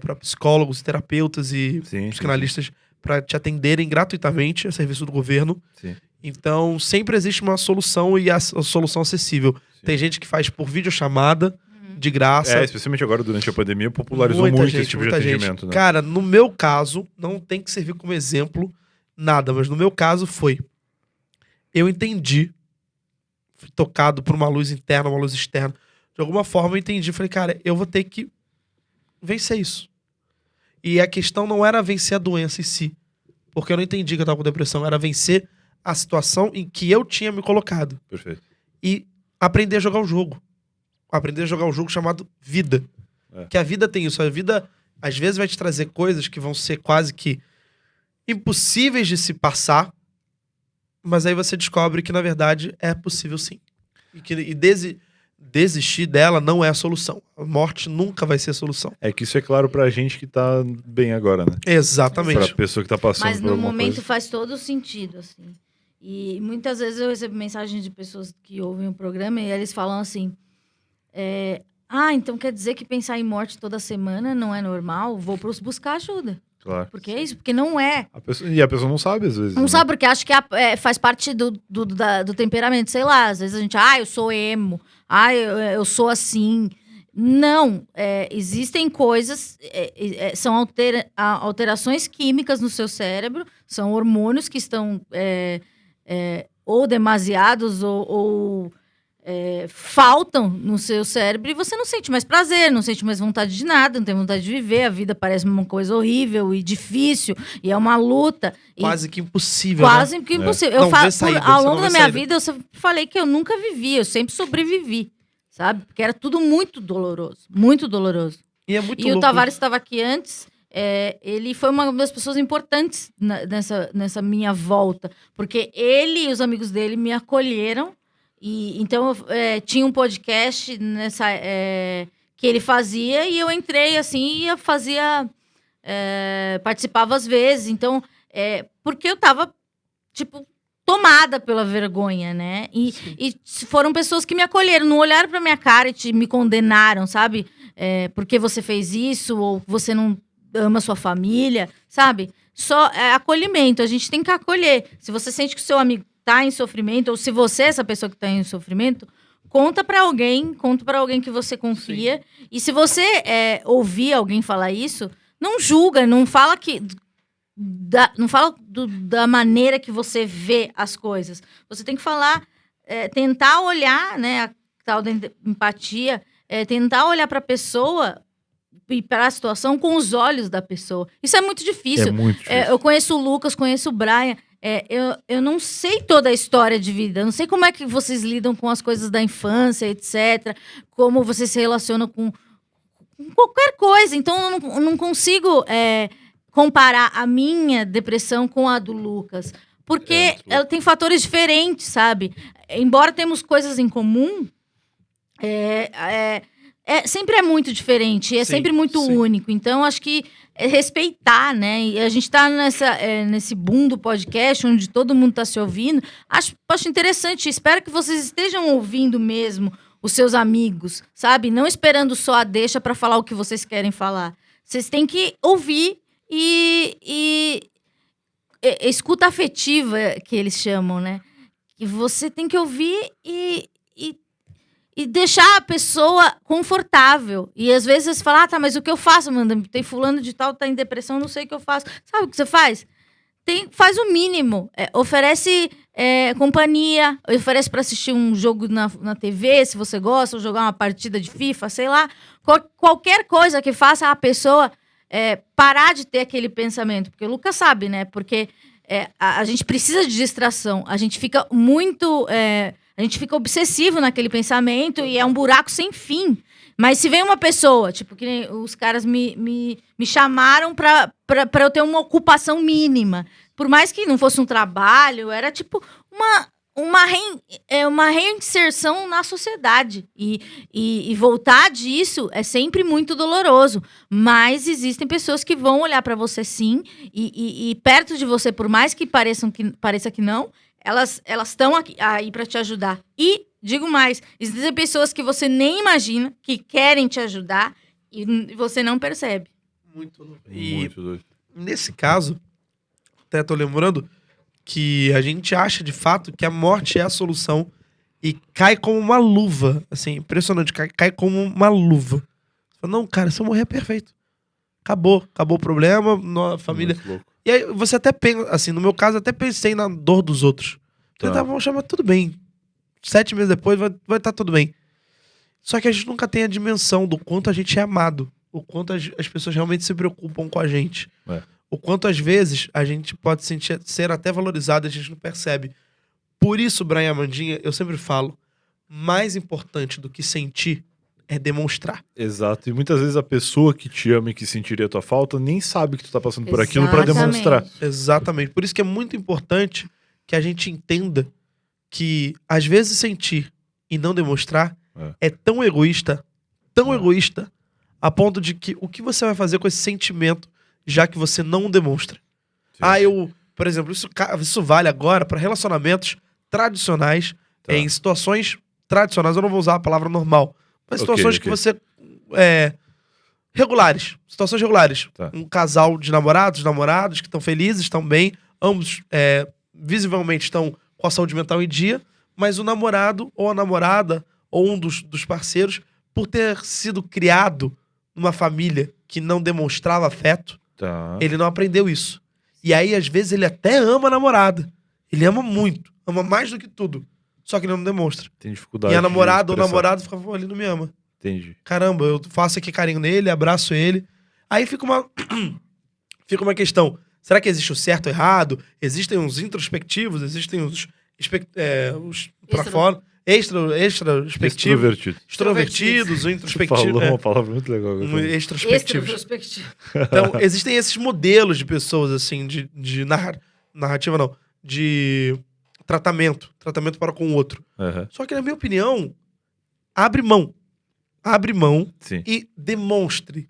para psicólogos, terapeutas e psicanalistas para te atenderem gratuitamente a serviço do governo. Sim. Então, sempre existe uma solução e a solução acessível. Sim. Tem gente que faz por videochamada, de graça. Especialmente agora, durante a pandemia, popularizou Muita muito gente, esse tipo de muita gente. atendimento, né? Cara, no meu caso, não tem que servir como exemplo nada, mas no meu caso foi... Eu entendi, fui tocado por uma luz interna, uma luz externa. De alguma forma eu entendi, falei, cara, eu vou ter que vencer isso. E a questão não era vencer a doença em si, porque eu não entendi que eu tava com depressão, era vencer a situação em que eu tinha me colocado. Perfeito. E aprender a jogar o jogo. Aprender a jogar um jogo chamado vida. Que a vida tem isso. A vida, às vezes, vai te trazer coisas que vão ser quase que impossíveis de se passar, mas aí você descobre que, na verdade, é possível sim. E desistir dela não é a solução. A morte nunca vai ser a solução. É que isso é claro pra gente que tá bem agora, né? Exatamente. Pra pessoa que tá passando Mas por no alguma momento coisa. faz todo sentido, assim. E muitas vezes eu recebo mensagens de pessoas que ouvem o programa e eles falam assim... então quer dizer que pensar em morte toda semana não é normal? Vou buscar ajuda. Claro. Porque é isso, porque não é. E a pessoa não sabe, às vezes. Não né? sabe, porque acha que faz parte do temperamento. Sei lá, às vezes a gente... eu sou emo. Eu sou assim. Não. Existem coisas... são alterações químicas no seu cérebro. São hormônios que estão ou demasiados ou faltam no seu cérebro e você não sente mais prazer, não sente mais vontade de nada, não tem vontade de viver, a vida parece uma coisa horrível e difícil, e é uma luta. Quase que impossível, Quase né? que impossível. Não Eu vê saída, ao você longo não da vê minha saída. vida, eu sempre falei que eu nunca vivi, eu sempre sobrevivi, sabe? Porque era tudo muito doloroso, muito doloroso. E é muito E o louco. Tavares estava aqui antes, ele foi uma das pessoas importantes nessa minha volta, porque ele e os amigos dele me acolheram. E então tinha um podcast que ele fazia e eu entrei assim e eu fazia participava às vezes. Então porque eu tava tipo tomada pela vergonha, né? E foram pessoas que me acolheram, não olharam pra minha cara e me condenaram, sabe? Porque você fez isso, ou você não ama sua família, sabe? Só acolhimento, a gente tem que acolher. Se você sente que o seu amigo tá em sofrimento, ou se você é essa pessoa que tá em sofrimento, conta pra alguém que você confia. Sim. E se você ouvir alguém falar isso, não julga, não fala da maneira que você vê as coisas. Você tem que falar, tentar olhar, né, a tal da empatia, tentar olhar pra pessoa e para a situação com os olhos da pessoa. Isso é muito difícil. É muito difícil. Eu conheço o Lucas, conheço o Brian. Eu não sei toda a história de vida. Eu não sei como é que vocês lidam com as coisas da infância, etc. Como vocês se relacionam com qualquer coisa. Então, eu não consigo comparar a minha depressão com a do Lucas. Porque ela tem fatores diferentes, sabe? Embora temos coisas em comum, sempre é muito diferente, sempre muito único. Então, acho que respeitar, né? E a gente tá nesse boom do podcast, onde todo mundo tá se ouvindo. Acho interessante. Espero que vocês estejam ouvindo mesmo os seus amigos, sabe? Não esperando só a deixa para falar o que vocês querem falar. Vocês têm que ouvir e escuta afetiva, que eles chamam, né? E você tem que ouvir e deixar a pessoa confortável. E às vezes você fala, tá, mas o que eu faço, mano? Tem fulano de tal, tá em depressão, não sei o que eu faço. Sabe o que você faz? Faz o mínimo. Oferece companhia, oferece pra assistir um jogo na TV, se você gosta, ou jogar uma partida de FIFA, sei lá. Qualquer coisa que faça a pessoa parar de ter aquele pensamento. Porque o Lucas sabe, né? Porque a gente precisa de distração. A gente fica muito... a gente fica obsessivo naquele pensamento e é um buraco sem fim. Mas se vem uma pessoa, tipo, que nem os caras me chamaram pra eu ter uma ocupação mínima. Por mais que não fosse um trabalho, era tipo uma reinserção na sociedade. E voltar disso é sempre muito doloroso. Mas existem pessoas que vão olhar pra você sim, e perto de você, por mais que pareça que não, elas estão aí para te ajudar. E, digo mais, existem pessoas que você nem imagina que querem te ajudar e você não percebe. Muito louco. Muito doido. Nesse caso, até tô lembrando que a gente acha, de fato, que a morte é a solução e cai como uma luva. Assim, impressionante. Cai como uma luva. Você fala, não, cara, se eu morrer é perfeito. Acabou o problema, a família... Muito louco. E aí você até pensa, assim, no meu caso, até pensei na dor dos outros. Tá. Vamos chamar tudo bem. 7 meses depois vai estar tudo bem. Só que a gente nunca tem a dimensão do quanto a gente é amado. O quanto as pessoas realmente se preocupam com a gente. O quanto, às vezes, a gente pode ser até valorizado e a gente não percebe. Por isso, Brian e Amandinha, eu sempre falo, mais importante do que sentir é demonstrar. Exato. E muitas vezes a pessoa que te ama e que sentiria a tua falta nem sabe que tu tá passando por aquilo pra demonstrar. Exatamente. Por isso que é muito importante que a gente entenda que, às vezes, sentir e não demonstrar é tão egoísta, a ponto de que o que você vai fazer com esse sentimento, já que você não demonstra? Sim. Por exemplo, isso vale agora para relacionamentos tradicionais, em situações tradicionais, eu não vou usar a palavra normal, mas situações que você... regulares. Situações regulares. Um casal de namorados que estão felizes, estão bem, ambos visivelmente estão com a saúde mental em dia, mas o namorado ou a namorada ou um dos parceiros, por ter sido criado numa família que não demonstrava afeto, ele não aprendeu isso. E aí, às vezes, ele até ama a namorada. Ele ama muito. Ama mais do que tudo. Só que ele não demonstra. Tem dificuldade. E a namorada ou o namorado fica, ele não me ama. Entendi. Caramba, eu faço aqui carinho nele, abraço ele. Aí fica uma questão. Será que existe o certo ou errado? Existem uns introspectivos, existem os pra fora. Extrospectivos. Extrovertidos, o introspectivo. Falou uma palavra muito legal. Extrospectivos. Então, existem esses modelos de pessoas, assim, de narrativa, não. De tratamento para com o outro. Só que, na minha opinião, abre mão. Sim. E demonstre.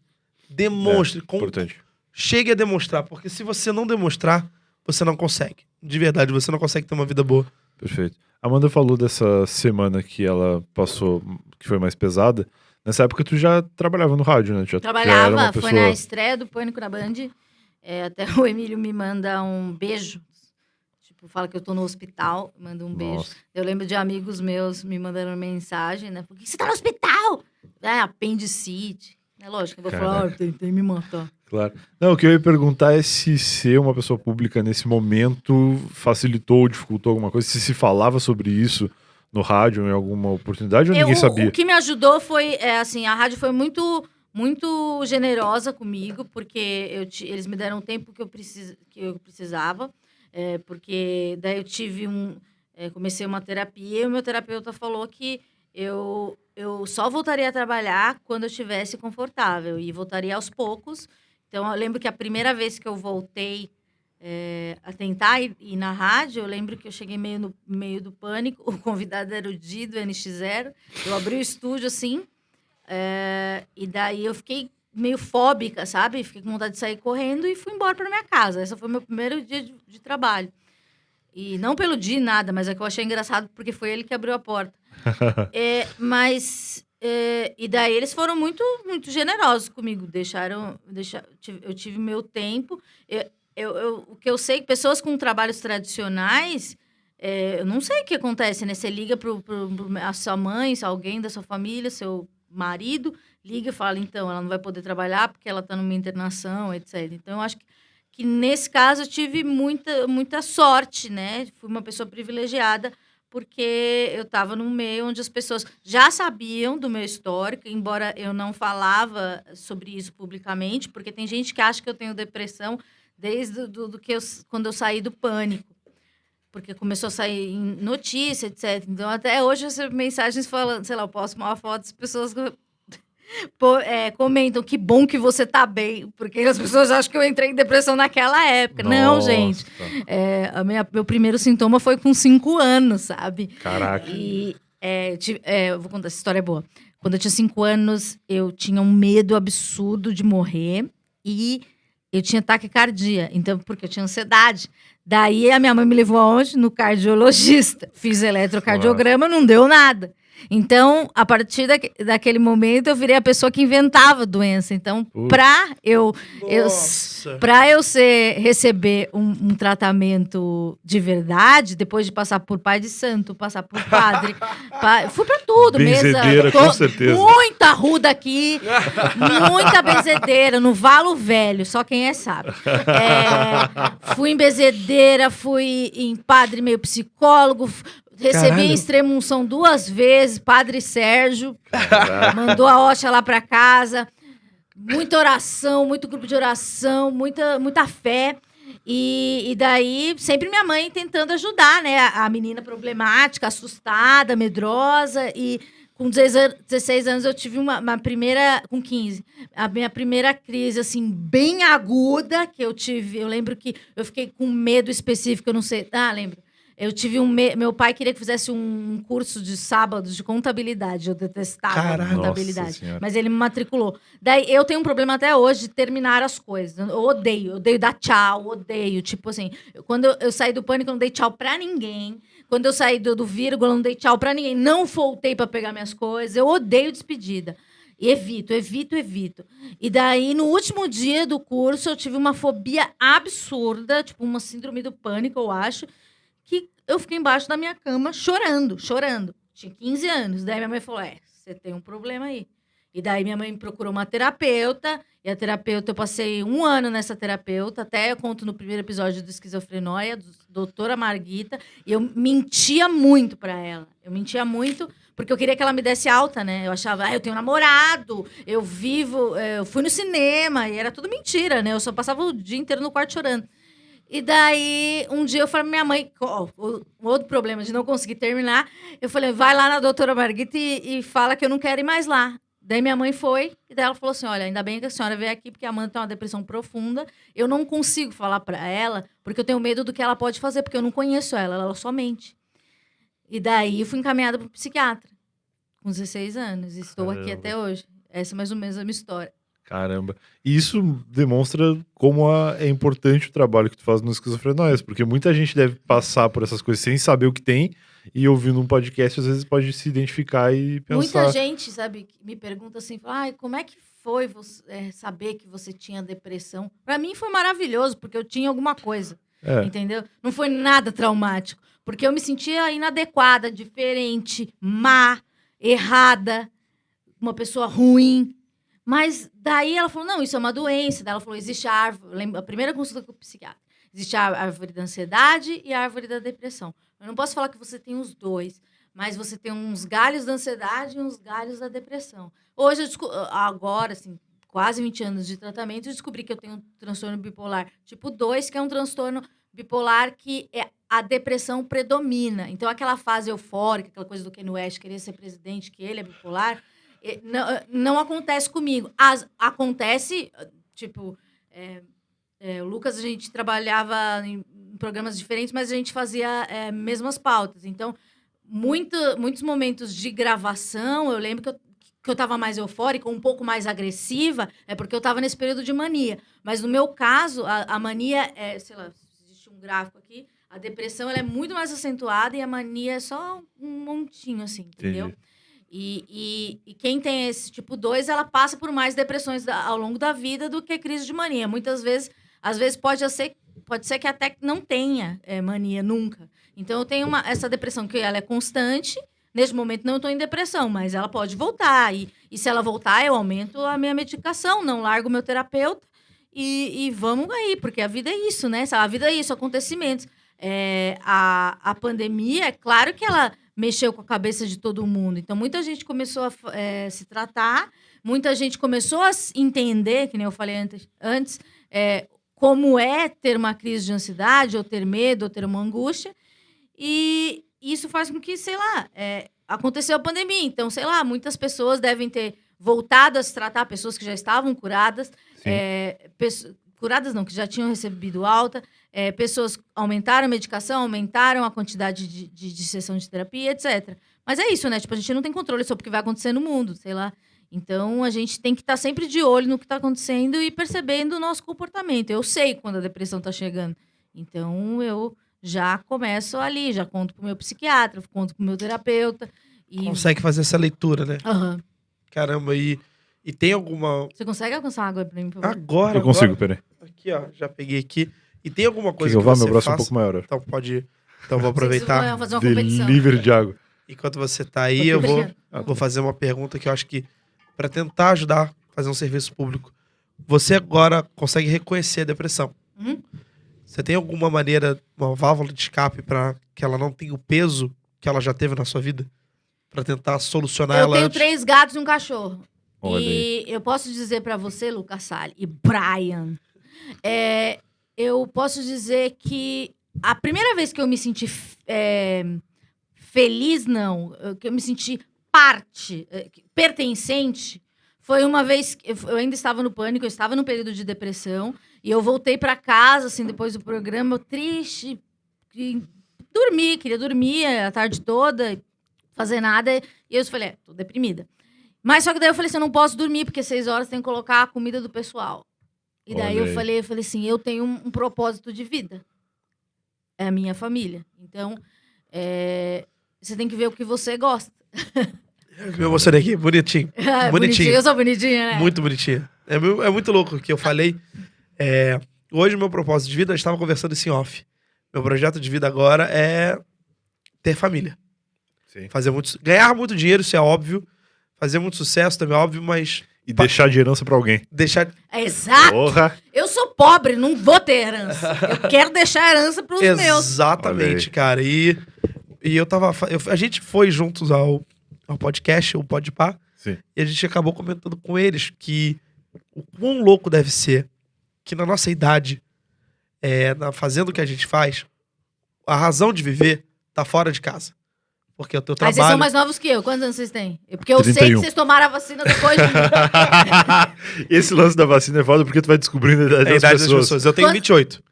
Importante. Chegue a demonstrar, porque se você não demonstrar, você não consegue. De verdade, você não consegue ter uma vida boa. Perfeito. A Amanda falou dessa semana que ela passou, que foi mais pesada. Nessa época tu já trabalhava no rádio, né? Já era Trabalhava, uma foi pessoa... na estreia do Pânico na Band. Até o Emílio me manda um beijo. Tipo, fala que eu tô no hospital, manda um beijo. Nossa, Eu lembro de amigos meus me mandando mensagem, né? Por que você tá no hospital? Apendicite. É lógico, eu vou falar, tentei me matar. claro. Não, o que eu ia perguntar é se ser uma pessoa pública nesse momento facilitou ou dificultou alguma coisa, se falava sobre isso no rádio em alguma oportunidade ou ninguém sabia? O que me ajudou foi, assim, a rádio foi muito, muito generosa comigo, porque eles me deram o tempo que eu precisava, porque daí eu tive comecei uma terapia e o meu terapeuta falou que eu só voltaria a trabalhar quando eu estivesse confortável e voltaria aos poucos. Então, eu lembro que a primeira vez que eu voltei a tentar ir na rádio, eu lembro que eu cheguei meio no meio do pânico, o convidado era o Di, do NX0, eu abri o estúdio, assim, e daí eu fiquei meio fóbica, sabe? Fiquei com vontade de sair correndo e fui embora para minha casa. Esse foi o meu primeiro dia de trabalho. E não pelo Di, nada, mas é que eu achei engraçado porque foi ele que abriu a porta. E daí eles foram muito, muito generosos comigo, eu tive meu tempo. O que eu sei que pessoas com trabalhos tradicionais, eu não sei o que acontece, né? Você liga a sua mãe, se alguém da sua família, seu marido, liga e fala, então, ela não vai poder trabalhar porque ela está numa internação, etc. Então, eu acho que nesse caso eu tive muita, muita sorte, né? Fui uma pessoa privilegiada, porque eu estava num meio onde as pessoas já sabiam do meu histórico, embora eu não falava sobre isso publicamente, porque tem gente que acha que eu tenho depressão desde quando eu saí do pânico, porque começou a sair em notícia, etc. Então, até hoje, eu recebo mensagens falando, sei lá, eu posto uma foto, as pessoas comentam, que bom que você tá bem, porque as pessoas acham que eu entrei em depressão naquela época. Nossa. Não, gente. Meu primeiro sintoma foi com 5 anos, sabe? Caraca. E eu vou contar, essa história é boa. Quando eu tinha 5 anos, eu tinha um medo absurdo de morrer e eu tinha taquicardia, então, porque eu tinha ansiedade. Daí a minha mãe me levou aonde? No cardiologista. Fiz eletrocardiograma, não deu nada. Então, a partir daquele momento, eu virei a pessoa que inventava doença. Então, para eu receber um tratamento de verdade, depois de passar por pai de santo, passar por padre, fui para tudo, benzedeira, com certeza. Muita ruda aqui, muita benzedeira, no Valo Velho, só quem sabe. Fui em benzedeira, fui em padre meio psicólogo, recebi a extrema unção 2 vezes, Padre Sérgio, mandou a hóstia lá para casa, muita oração, muito grupo de oração, muita fé. E daí, sempre minha mãe tentando ajudar, né? A menina problemática, assustada, medrosa. E com 16 anos eu tive uma primeira, com 15, a minha primeira crise, assim, bem aguda que eu tive. Eu lembro que eu fiquei com medo específico, eu não sei. Lembro. Eu tive meu pai queria que fizesse um curso de sábados de contabilidade. Eu detestava contabilidade. Mas ele me matriculou. Daí eu tenho um problema até hoje de terminar as coisas. Eu odeio dar tchau, odeio. Tipo assim, quando eu saí do pânico, eu não dei tchau pra ninguém. Quando eu saí do vírgula, eu não dei tchau pra ninguém. Não voltei pra pegar minhas coisas. Eu odeio despedida. E evito. E daí, no último dia do curso, eu tive uma fobia absurda, tipo uma síndrome do pânico, eu acho, que eu fiquei embaixo da minha cama chorando. Tinha 15 anos. Daí minha mãe falou, você tem um problema aí. E daí minha mãe me procurou uma terapeuta, e a terapeuta, eu passei 1 ano nessa terapeuta, até eu conto no primeiro episódio do Esquizofrenóia, doutora Marguita, e eu mentia muito pra ela. Eu mentia muito, porque eu queria que ela me desse alta, né? Eu achava, eu tenho namorado, eu fui no cinema, e era tudo mentira, né? Eu só passava o dia inteiro no quarto chorando. E daí, um dia eu falei pra minha mãe, o outro problema de não conseguir terminar, eu falei, vai lá na doutora Marguita e fala que eu não quero ir mais lá. Daí minha mãe foi, e daí ela falou assim, olha, ainda bem que a senhora veio aqui, porque a Amanda tem uma depressão profunda, eu não consigo falar pra ela, porque eu tenho medo do que ela pode fazer, porque eu não conheço ela só mente. E daí eu fui encaminhada pro psiquiatra, com 16 anos, e estou aqui até hoje. Essa é mais ou menos a minha história. Caramba. E isso demonstra como é importante o trabalho que tu faz no Esquizofrenóias, porque muita gente deve passar por essas coisas sem saber o que tem e ouvindo um podcast, às vezes pode se identificar e pensar... Muita gente, sabe, me pergunta assim, ai, como é que foi saber que você tinha depressão? Pra mim foi maravilhoso, porque eu tinha alguma coisa, entendeu? Não foi nada traumático, porque eu me sentia inadequada, diferente, má, errada, uma pessoa ruim. Mas daí ela falou, não, isso é uma doença. Daí ela falou, existe a árvore, a primeira consulta com o psiquiatra, existe a árvore da ansiedade e a árvore da depressão. Eu não posso falar que você tem os dois, mas você tem uns galhos da ansiedade e uns galhos da depressão. Hoje, agora, assim, quase 20 anos de tratamento, eu descobri que eu tenho um transtorno bipolar tipo 2, que é um transtorno bipolar que a depressão predomina. Então, aquela fase eufórica, aquela coisa do Kanye West querer ser presidente, que ele é bipolar... Não acontece comigo. Acontece, tipo, o Lucas, a gente trabalhava em programas diferentes, mas a gente fazia mesmas pautas. Então, muitos momentos de gravação, eu lembro que eu estava mais eufórica, um pouco mais agressiva, porque eu estava nesse período de mania. Mas no meu caso, a mania, sei lá, existe um gráfico aqui, a depressão ela é muito mais acentuada e a mania é só um montinho, assim, entendeu? Entendi. E quem tem esse tipo 2, ela passa por mais depressões ao longo da vida do que crise de mania. Muitas vezes, às vezes pode ser que até não tenha mania nunca. Então, eu tenho essa depressão que ela é constante. Neste momento, não estou em depressão, mas ela pode voltar. E se ela voltar, eu aumento a minha medicação, não largo o meu terapeuta e vamos aí, porque a vida é isso, né? A vida é isso, acontecimentos. A pandemia, é claro que ela mexeu com a cabeça de todo mundo. Então, muita gente começou a se tratar, muita gente começou a entender, que nem eu falei antes, como é ter uma crise de ansiedade, ou ter medo, ou ter uma angústia. E isso faz com que, sei lá, aconteceu a pandemia. Então, sei lá, muitas pessoas devem ter voltado a se tratar, pessoas que já estavam curadas, curadas não, que já tinham recebido alta, pessoas aumentaram a medicação, aumentaram a quantidade de sessão de terapia, etc. Mas é isso, né? Tipo, a gente não tem controle sobre o que vai acontecer no mundo, sei lá. Então, a gente tem que estar sempre de olho no que está acontecendo e percebendo o nosso comportamento. Eu sei quando a depressão está chegando. Então, eu já começo ali, já conto pro meu psiquiatra, conto pro meu terapeuta. Consegue fazer essa leitura, né? Uhum. Caramba, e tem alguma... Você consegue alcançar água pra mim, por favor? Agora, Eu consigo, peraí. Aqui, ó, já peguei aqui. E tem alguma coisa Que eu vá, você meu braço é um faça? pouco maior. Então pode ir. Então vou aproveitar. Vocês vão fazer uma competição. Delivery de água. Enquanto você tá aí, eu vou fazer uma pergunta que eu acho que para tentar ajudar a fazer um serviço público. Você agora consegue reconhecer a depressão. Você tem alguma maneira, uma válvula de escape para que ela não tenha o peso que ela já teve na sua vida? Para tentar solucionar Eu ela tenho antes? 3 gatos e um cachorro. Olha E eu posso dizer pra você, Lucas Salles e Brian, eu posso dizer que a primeira vez que eu me senti feliz, não, que eu me senti pertencente, foi uma vez que eu ainda estava no pânico, eu estava num período de depressão, e eu voltei pra casa, assim, depois do programa, triste, queria dormir a tarde toda, fazer nada, e eu falei, tô deprimida. Mas só que daí eu falei assim, eu não posso dormir, porque 6 horas tem que colocar a comida do pessoal. E daí eu falei assim, eu tenho um propósito de vida. É a minha família. Então, você tem que ver o que você gosta. Eu emocionei aqui, bonitinho. Bonitinho. Eu sou bonitinha, né? Muito bonitinho. É muito louco o que eu falei. Hoje, o meu propósito de vida, eu estava conversando isso em off. Meu projeto de vida agora é ter família. Sim. Ganhar muito dinheiro, isso é óbvio. Fazer muito sucesso também é óbvio, mas... E deixar de herança pra alguém. Exato! Porra! Eu sou pobre, não vou ter herança. Eu quero deixar herança pros meus. Exatamente, cara. E eu tava... a gente foi juntos ao podcast, o Podpah. Sim. E a gente acabou comentando com eles que o quão louco deve ser que na nossa idade, fazendo o que a gente faz, a razão de viver tá fora de casa. Porque o teu Mas trabalho... vocês são mais novos que eu. Quantos anos vocês têm? Porque eu 31. sei que vocês tomaram a vacina depois de mim. Esse lance da vacina é foda porque tu vai descobrindo a idade a idade das pessoas. Eu tenho Quanto? 28.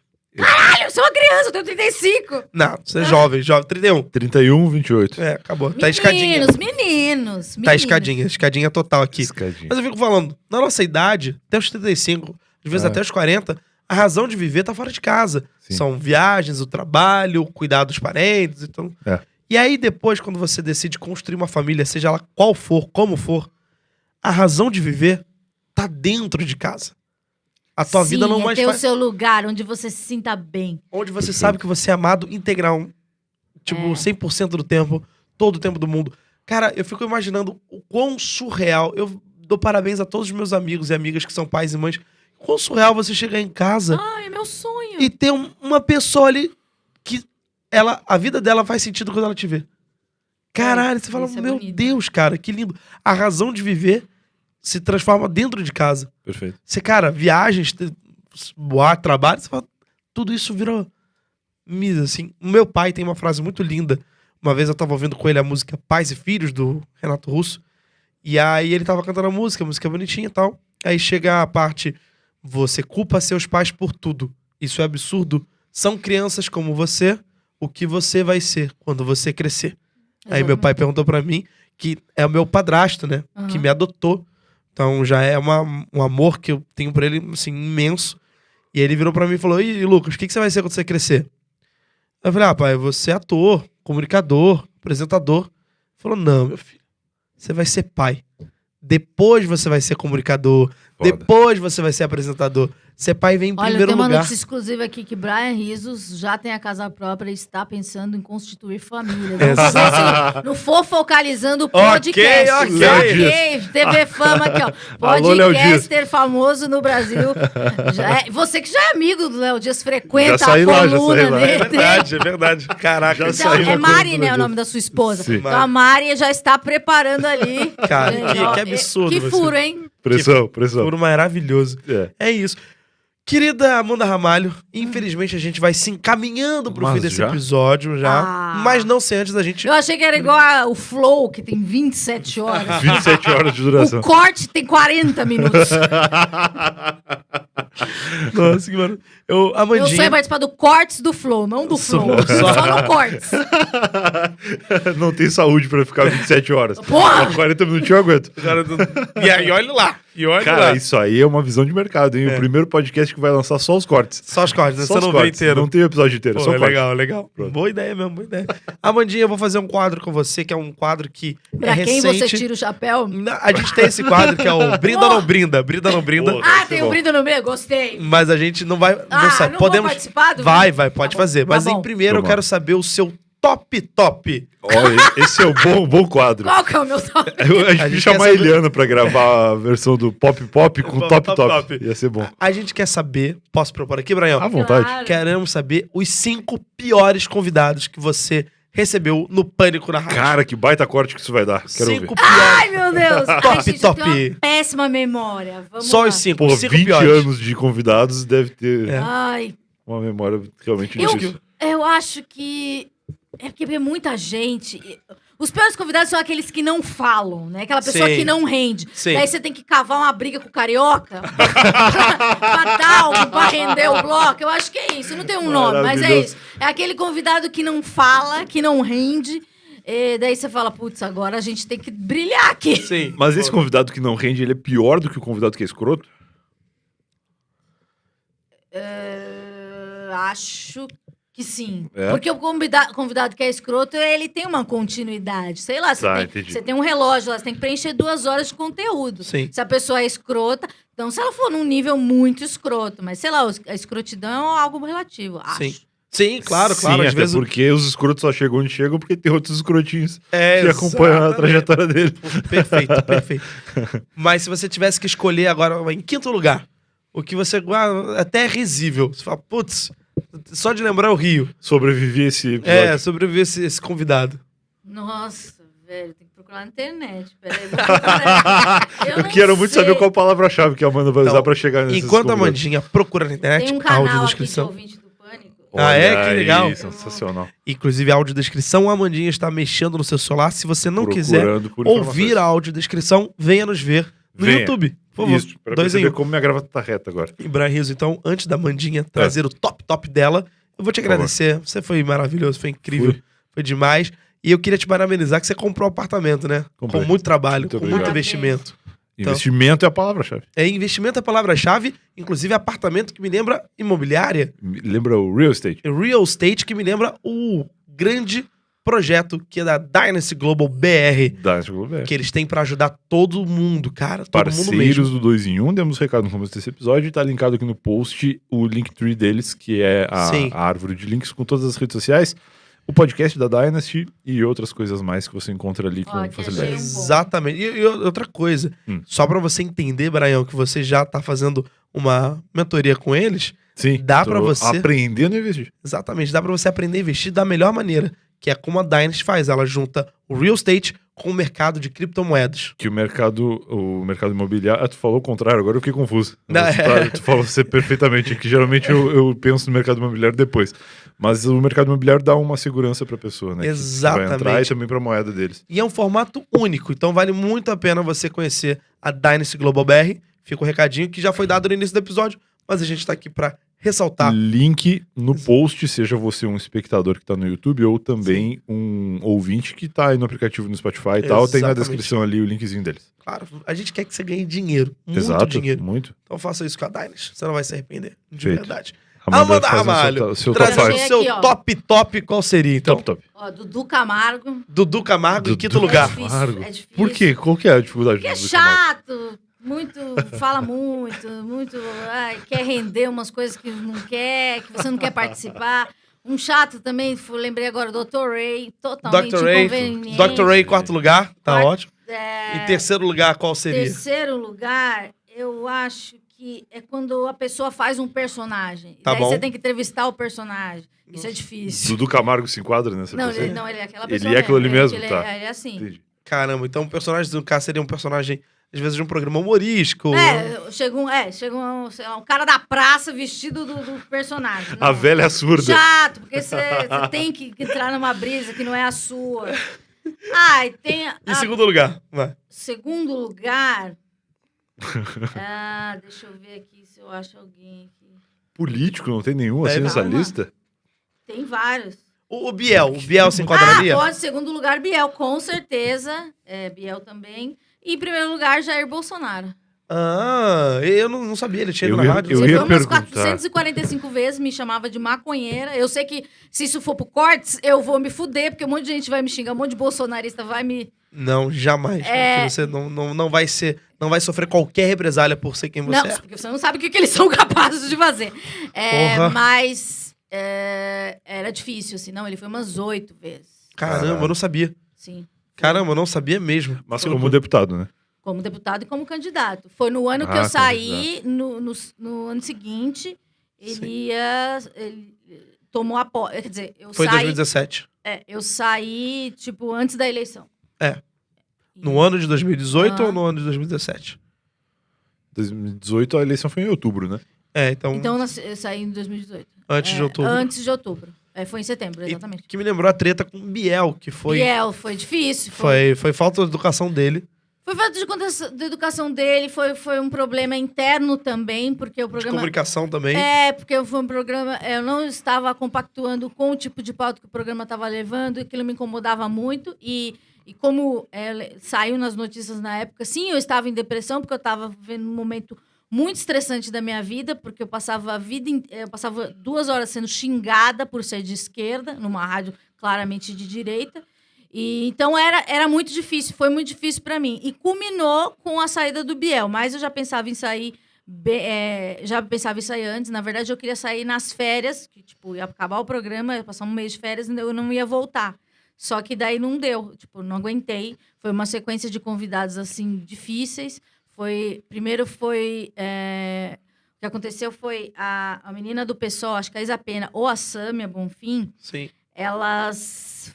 Caralho, eu sou uma criança, eu tenho 35. Não, você é jovem, 31. 31, 28. É, acabou. Tá escadinha. Meninos. Tá escadinha total aqui. Escadinha. Mas eu fico falando, na nossa idade, até os 35, às vezes até os 40, a razão de viver tá fora de casa. Sim. São viagens, o trabalho, cuidar dos parentes, então... É. E aí depois, quando você decide construir uma família, seja ela qual for, como for, a razão de viver tá dentro de casa. A tua vida não mais ter faz... o seu lugar onde você se sinta bem. Onde você sabe que você é amado integral. Tipo, 100% do tempo, todo o tempo do mundo. Cara, eu fico imaginando o quão surreal. Eu dou parabéns a todos os meus amigos e amigas que são pais e mães. Quão surreal você chegar em casa Ai, é meu sonho. e ter uma pessoa ali que a vida dela faz sentido quando ela te vê. Caralho, você fala, isso é meu bonito. Deus, cara, que lindo. A razão de viver se transforma dentro de casa. Perfeito. Você, cara, viagens, boate, trabalho, você fala, tudo isso virou misa, assim. O meu pai tem uma frase muito linda. Uma vez eu tava ouvindo com ele a música Pais e Filhos, do Renato Russo. E aí ele tava cantando a música bonitinha e tal. Aí chega a parte, você culpa seus pais por tudo. Isso é absurdo. São crianças como você, o que você vai ser quando você crescer. Aí meu pai perguntou pra mim, que é o meu padrasto, né? Que me adotou. Então já é um amor que eu tenho por ele, assim, imenso. E ele virou pra mim e falou, e Lucas, o que você vai ser quando você crescer? Eu falei, pai, eu vou ser ator, comunicador, apresentador. Ele falou, não, meu filho, você vai ser pai. Depois você vai ser comunicador. Foda. Depois você vai ser apresentador. Ser pai vem em Olha, primeiro tem uma lugar. notícia exclusiva aqui que Brian Rizos já tem a casa própria e está pensando em constituir família. Não for focalizando o podcast. Ok. TV Fama aqui, ó. Alô, Léo Podcaster famoso no Brasil. Você que já é amigo do Léo Dias, frequenta Já saí a lá, coluna já saí lá. dele. É verdade. Caraca. Já Então, saiu na é Mari, coluna né, o dele. nome da sua esposa. Sim. Então a Mari já está preparando ali. Cara, Ó, que absurdo Que você. furo, hein? Pressão. Furo maravilhoso. É isso. Querida Amanda Ramalho, infelizmente a gente vai se encaminhando pro Mas fim desse já? episódio já. Ah. Mas não sem antes da gente... Eu achei que era igual o Flow, que tem 27 horas. 27 horas de duração. O corte tem 40 minutos. Nossa, que mano. Eu Amandinha... sonho participar do cortes do Flow, não do Flow. Só no cortes. Não tem saúde pra ficar 27 horas. Porra! 40 minutinhos eu aguento. E aí, olha lá. Cara, isso aí é uma visão de mercado, hein? O primeiro podcast que vai lançar só os cortes. Só os cortes, né? Só Você os não vê cortes. inteiro. Não tem o episódio inteiro, Pô, só é corte. legal. Pronto. Boa ideia mesmo, boa ideia. Amandinha, eu vou fazer um quadro com você, que é um quadro que Pra é quem recente. você tira o chapéu? A gente tem esse quadro que é o Brinda ou Não Brinda. Brinda ou Não Brinda. Boa. Ah, ser tem bom. um brinde no meio, gostei. Mas a gente não vai... Ah, não sabe. não Podemos... vou participar do Vai, vídeo? pode Tá bom, fazer. tá Mas bom. em primeiro eu Tá bom. quero saber o seu top. Olha, esse é o bom quadro. Qual que é o meu top? A gente gente podia chamar quer a saber- Eliana pra gravar a versão do Pop com Top. top. Ia ser bom. A gente quer saber... Posso propor aqui, Brian? À vontade. Claro. Queremos saber os 5 piores convidados que você recebeu no Pânico na Rádio. Cara, que baita corte que isso vai dar. Quero 5 ver. piores. Ai, meu Deus. Ai, gente, eu top. tenho uma péssima memória. Vamos Só lá. os 5. Pô, 5 20 piores. anos de convidados deve ter Ai, uma memória realmente eu, difícil. eu acho que... É porque é muita gente. Os piores convidados são aqueles que não falam, né? Aquela pessoa Sim. que não rende. Sim. Daí você tem que cavar uma briga com o carioca pra dar algo, pra render o bloco. Eu acho que é isso. Não tem um nome, mas é Maravilhoso. isso. É aquele convidado que não fala, que não rende. E daí você fala, putz, agora a gente tem que brilhar aqui. Sim. Mas esse convidado que não rende, ele é pior do que o convidado que é escroto? Acho que sim. É? Porque o convidado que é escroto, ele tem uma continuidade. Sei lá, Tá, você entendi. tem um relógio lá, você tem que preencher 2 horas de conteúdo. Sim. Se a pessoa é escrota, então se ela for num nível muito escroto, mas sei lá, a escrotidão é algo relativo, acho. Sim. Sim, claro. Sim, Às até vezes... porque os escrotos só chegam onde chegam porque tem outros escrotinhos É, que acompanham a exatamente. trajetória dele. Perfeito. Mas se você tivesse que escolher agora, em quinto lugar, o que você... até é risível. Você fala, putz, só de lembrar o Rio. Sobrevivi a esse episódio. Sobreviver esse convidado. Nossa, velho, tem que procurar na internet. Peraí, vou procurar. Eu quero muito saber qual palavra-chave que a Amanda vai Então, usar pra chegar nesses Enquanto a convidados. Amandinha procura na internet, Tem um canal aqui de audiodescrição. ouvinte do Pânico. Ah, é? Olha Que legal. aí, sensacional. Inclusive, a audiodescrição, a Amandinha está mexendo no seu celular. Se você não quiser Procurando por ouvir informações. a audiodescrição, venha nos ver no Venha. YouTube. Por favor, Isso, pra 2 em perceber 1. como minha gravata tá reta agora. E Brian Rizzo, então, antes da Mandinha trazer o top dela, eu vou te agradecer. Você foi maravilhoso, foi incrível, foi demais. E eu queria te parabenizar que você comprou um apartamento, né? Comprei. Com muito trabalho, Muito com obrigado. muito investimento. Então- Investimento é a palavra-chave. Investimento é a palavra-chave, inclusive apartamento que me lembra imobiliária. Lembra o real estate? Real estate que me lembra o grande projeto que é da Dynasty Global BR, Dynasty Global BR. que eles têm pra ajudar todo mundo, cara. Todo mundo mesmo. Parceiros do 2 em 1, demos recado no começo desse episódio, tá linkado aqui no post o Linktree deles, que é Sim. a árvore de links com todas as redes sociais, o podcast da Dynasty e outras coisas mais que você encontra ali com Ó, que facilidade. achei um bom. Exatamente. E outra coisa, só pra você entender, Brian, que você já tá fazendo uma mentoria com eles, Sim, Dá tô pra você- aprendendo a investir. exatamente, dá pra você aprender a investir da melhor maneira, que é como a Dynasty faz. Ela junta o real estate com o mercado de criptomoedas. Que o mercado imobiliário... Ah, tu falou o contrário, agora eu fiquei confuso. Não, Tu falou você perfeitamente, que geralmente eu penso no mercado imobiliário depois. Mas o mercado imobiliário dá uma segurança pra pessoa, né? Que vai Exatamente. entrar e também pra moeda deles. E é um formato único, então vale muito a pena você conhecer a Dynasty Global BR. Fica o recadinho que já foi dado no início do episódio, mas a gente tá aqui pra ressaltar. Link no post, seja você um espectador que tá no YouTube ou também um ouvinte que tá aí no aplicativo no Spotify e tal, tem na Exatamente. descrição ali o linkzinho deles. Claro, a gente quer que você ganhe dinheiro, muito Exato, dinheiro. muito. Então faça isso com a Dynasty, você não vai se arrepender, de Feito. verdade. Amanda, Amanda faz o Ramalho, seu top trazer o 5. seu Aqui, ó. top, qual seria então? Top. Ó, Dudu Camargo. Dudu Camargo, em Dudu quinto lugar. Camargo. É Camargo. difícil. Por quê? Qual que é a dificuldade Porque é do Camargo? chato, fala muito, ai, quer render umas coisas que não quer, que você não quer participar. Um chato também, lembrei agora, Dr. Ray, totalmente Dr. Ray, inconveniente. Dr. Ray, quarto lugar, tá Quarto- ótimo. É, Em terceiro lugar, qual seria? terceiro lugar, eu acho que é quando a pessoa faz um personagem. Tá Daí bom. você tem que entrevistar o personagem. Isso é difícil. Dudu Camargo se enquadra nessa Não, pessoa? ele é aquela Ele pessoa é aquilo ali mesmo, ele tá. Ele é assim. Entendi. Caramba, então o personagem do cara seria um personagem, às vezes, de um programa humorístico. Chega sei lá, um cara da praça vestido do personagem. A Não. velha é surda. Chato, porque você tem que entrar numa brisa que não é a sua. Ai, tem. Em segundo lugar, vai. Segundo lugar. Deixa eu ver aqui se eu acho alguém aqui. Político, não tem nenhum assim Deve- nessa Calma. lista? Tem vários. O Biel se enquadraria? Pode, segundo lugar, Biel, com certeza. Biel também. E em primeiro lugar, Jair Bolsonaro. Eu não sabia, ele tinha ido Eu na ia- rádio. eu Você ia foi umas perguntar. 445 vezes, me chamava de maconheira. Eu sei que se isso for pro cortes, eu vou me fuder, porque um monte de gente vai me xingar, um monte de bolsonarista vai me... Não, jamais. Porque você não vai sofrer qualquer represália por ser quem você Não, é. porque você não sabe o que eles são capazes de fazer. Porra. Mas era difícil, assim. Não, ele foi umas 8 vezes. Caramba, eu não sabia. Sim. Caramba, eu não sabia mesmo. Mas como deputado, né? Como deputado e como candidato. Foi no ano que eu saí, no ano seguinte, ele tomou a posse. Quer dizer, eu Foi em saí... 2017. eu saí, tipo, antes da eleição. No ano de 2018 Ah. ou no ano de 2017? 2018 a eleição foi em outubro, né? Então Então, eu saí em 2018. antes de outubro. Antes de outubro. Foi em setembro, exatamente. Que me lembrou a treta com o Biel, que foi... Biel, foi difícil. Foi falta de educação dele. Foi falta de educação dele, foi um problema interno também, porque o De programa... comunicação também. Porque foi um programa... Eu não estava compactuando com o tipo de pauta que o programa estava levando, e aquilo me incomodava muito. E como saiu nas notícias na época, sim, eu estava em depressão, porque eu estava vivendo um momento muito estressante da minha vida, porque eu passava 2 horas sendo xingada por ser de esquerda, numa rádio claramente de direita. E então era muito difícil, foi muito difícil para mim. E culminou com a saída do Biel, mas eu já pensava em sair antes. Na verdade, eu queria sair nas férias, que tipo, ia acabar o programa, ia passar um mês de férias, eu não ia voltar. Só que daí não deu, tipo, não aguentei. Foi uma sequência de convidados assim difíceis. Primeiro foi o que aconteceu foi a menina do PSOL, acho que a Isa Pena ou a Sâmia Bonfim. Sim. Elas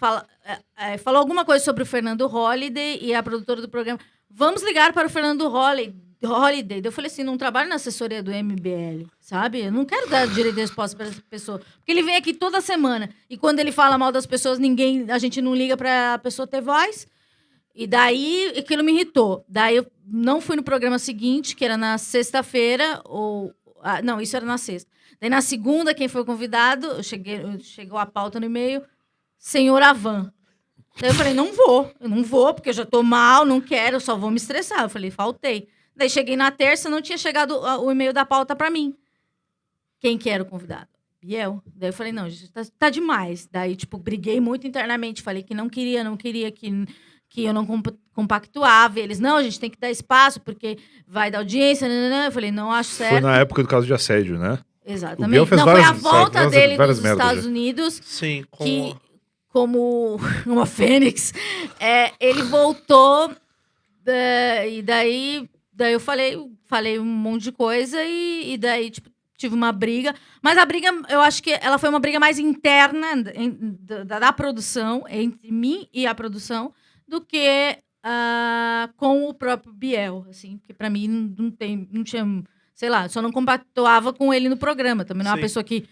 falou alguma coisa sobre o Fernando Holliday e a produtora do programa, vamos ligar para o Fernando Holliday. Eu falei assim, não trabalho na assessoria do MBL, sabe? Eu não quero dar direito de resposta para essa pessoa. Porque ele vem aqui toda semana e quando ele fala mal das pessoas, a gente não liga para a pessoa ter voz. E daí, aquilo me irritou. Daí, eu não fui no programa seguinte, que era na sexta-feira, não, isso era na sexta. Daí, na segunda, quem foi convidado, chegou a pauta no e-mail, senhor Avan. Daí eu falei, eu não vou, porque eu já tô mal, não quero, eu só vou me estressar. Eu falei, faltei. Daí cheguei na terça, não tinha chegado o e-mail da pauta pra mim. Quem que era o convidado? Biel. Daí eu falei, não, gente, tá demais. Daí, tipo, briguei muito internamente, falei que não queria, que eu não compactuava. E eles, não, a gente tem que dar espaço, porque vai dar audiência, Eu falei, não acho certo. Foi na época do caso de assédio, né? Exatamente. Biel fez não, várias- foi a volta várias- dele várias dos merdas Estados já. Unidos, Sim, que, como uma fênix, ele voltou, e daí eu falei um monte de coisa, e daí, tipo, tive uma briga. Mas a briga, eu acho que ela foi uma briga mais interna da produção, entre mim e a produção, do que com o próprio Biel, assim. Porque pra mim não tinha, sei lá, só não compactuava com ele no programa. Também não é uma Sim. pessoa que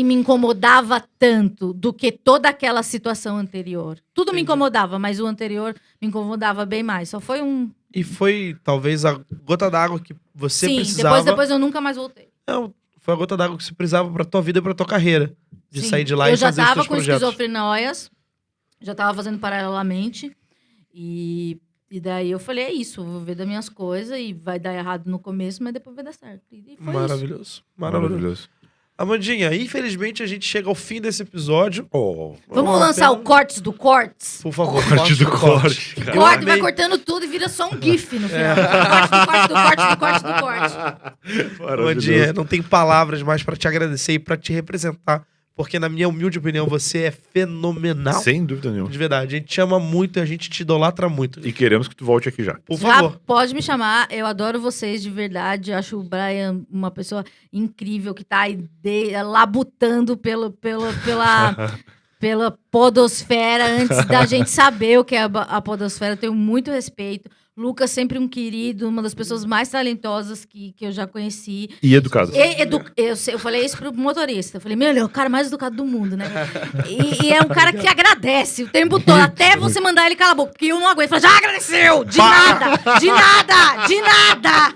me incomodava tanto do que toda aquela situação anterior. Tudo me Entendi. incomodava, mas o anterior me incomodava bem mais. Só foi um... E foi, talvez, a gota d'água que você Sim, precisava. depois eu nunca mais voltei. Não, foi a gota d'água que você precisava pra tua vida e pra tua carreira. De Sim. sair de lá eu e fazer já os tava teus com projetos. esquizofrenóias, já tava fazendo paralelamente. E daí eu falei, é isso, vou ver das minhas coisas e vai dar errado no começo, mas depois vai dar certo. E foi isso. Maravilhoso. Maravilhoso. Amandinha, infelizmente a gente chega ao fim desse episódio. Vamos lançar o Cortes do Cortes? Por favor, Corte do corte, cara. Eu Corte, vai amei. cortando tudo e vira só um gif no final. Corte do corte. Amandinha, não tem palavras mais pra te agradecer e pra te representar. Porque, na minha humilde opinião, você é fenomenal. Sem dúvida nenhuma. De verdade. A gente te ama muito e a gente te idolatra muito. E queremos que tu volte aqui já. Por Já favor. pode me chamar, eu adoro vocês de verdade. Eu acho o Brian uma pessoa incrível que tá aí labutando pela podosfera antes da gente saber o que é a podosfera. Eu tenho muito respeito. Lucas, sempre um querido, uma das pessoas mais talentosas que eu já conheci. E educado. Eu falei isso pro motorista. Eu falei, meu, ele é o cara mais educado do mundo, né? E é um cara que agradece o tempo todo, até você mandar ele calar a boca, porque eu não aguento. Eu falei, já agradeceu! De nada!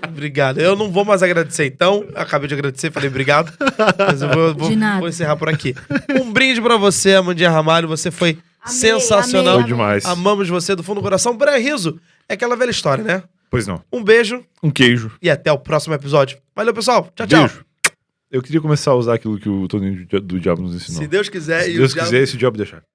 Obrigado. Eu não vou mais agradecer, então. Acabei de agradecer, falei obrigado. Mas eu De nada. vou encerrar por aqui. Um brinde pra você, Amandinha Ramalho. Você foi sensacional. Foi demais. Amamos você do fundo do coração. Brian Rizzo, é aquela velha história, né? Pois não. Um beijo Um queijo. e até o próximo episódio. Valeu, pessoal. Tchau, tchau. Beijo. Eu queria começar a usar aquilo que o Toninho do Diabo nos ensinou. Se Deus quiser. Se e Deus o diabo- quiser, esse diabo deixar.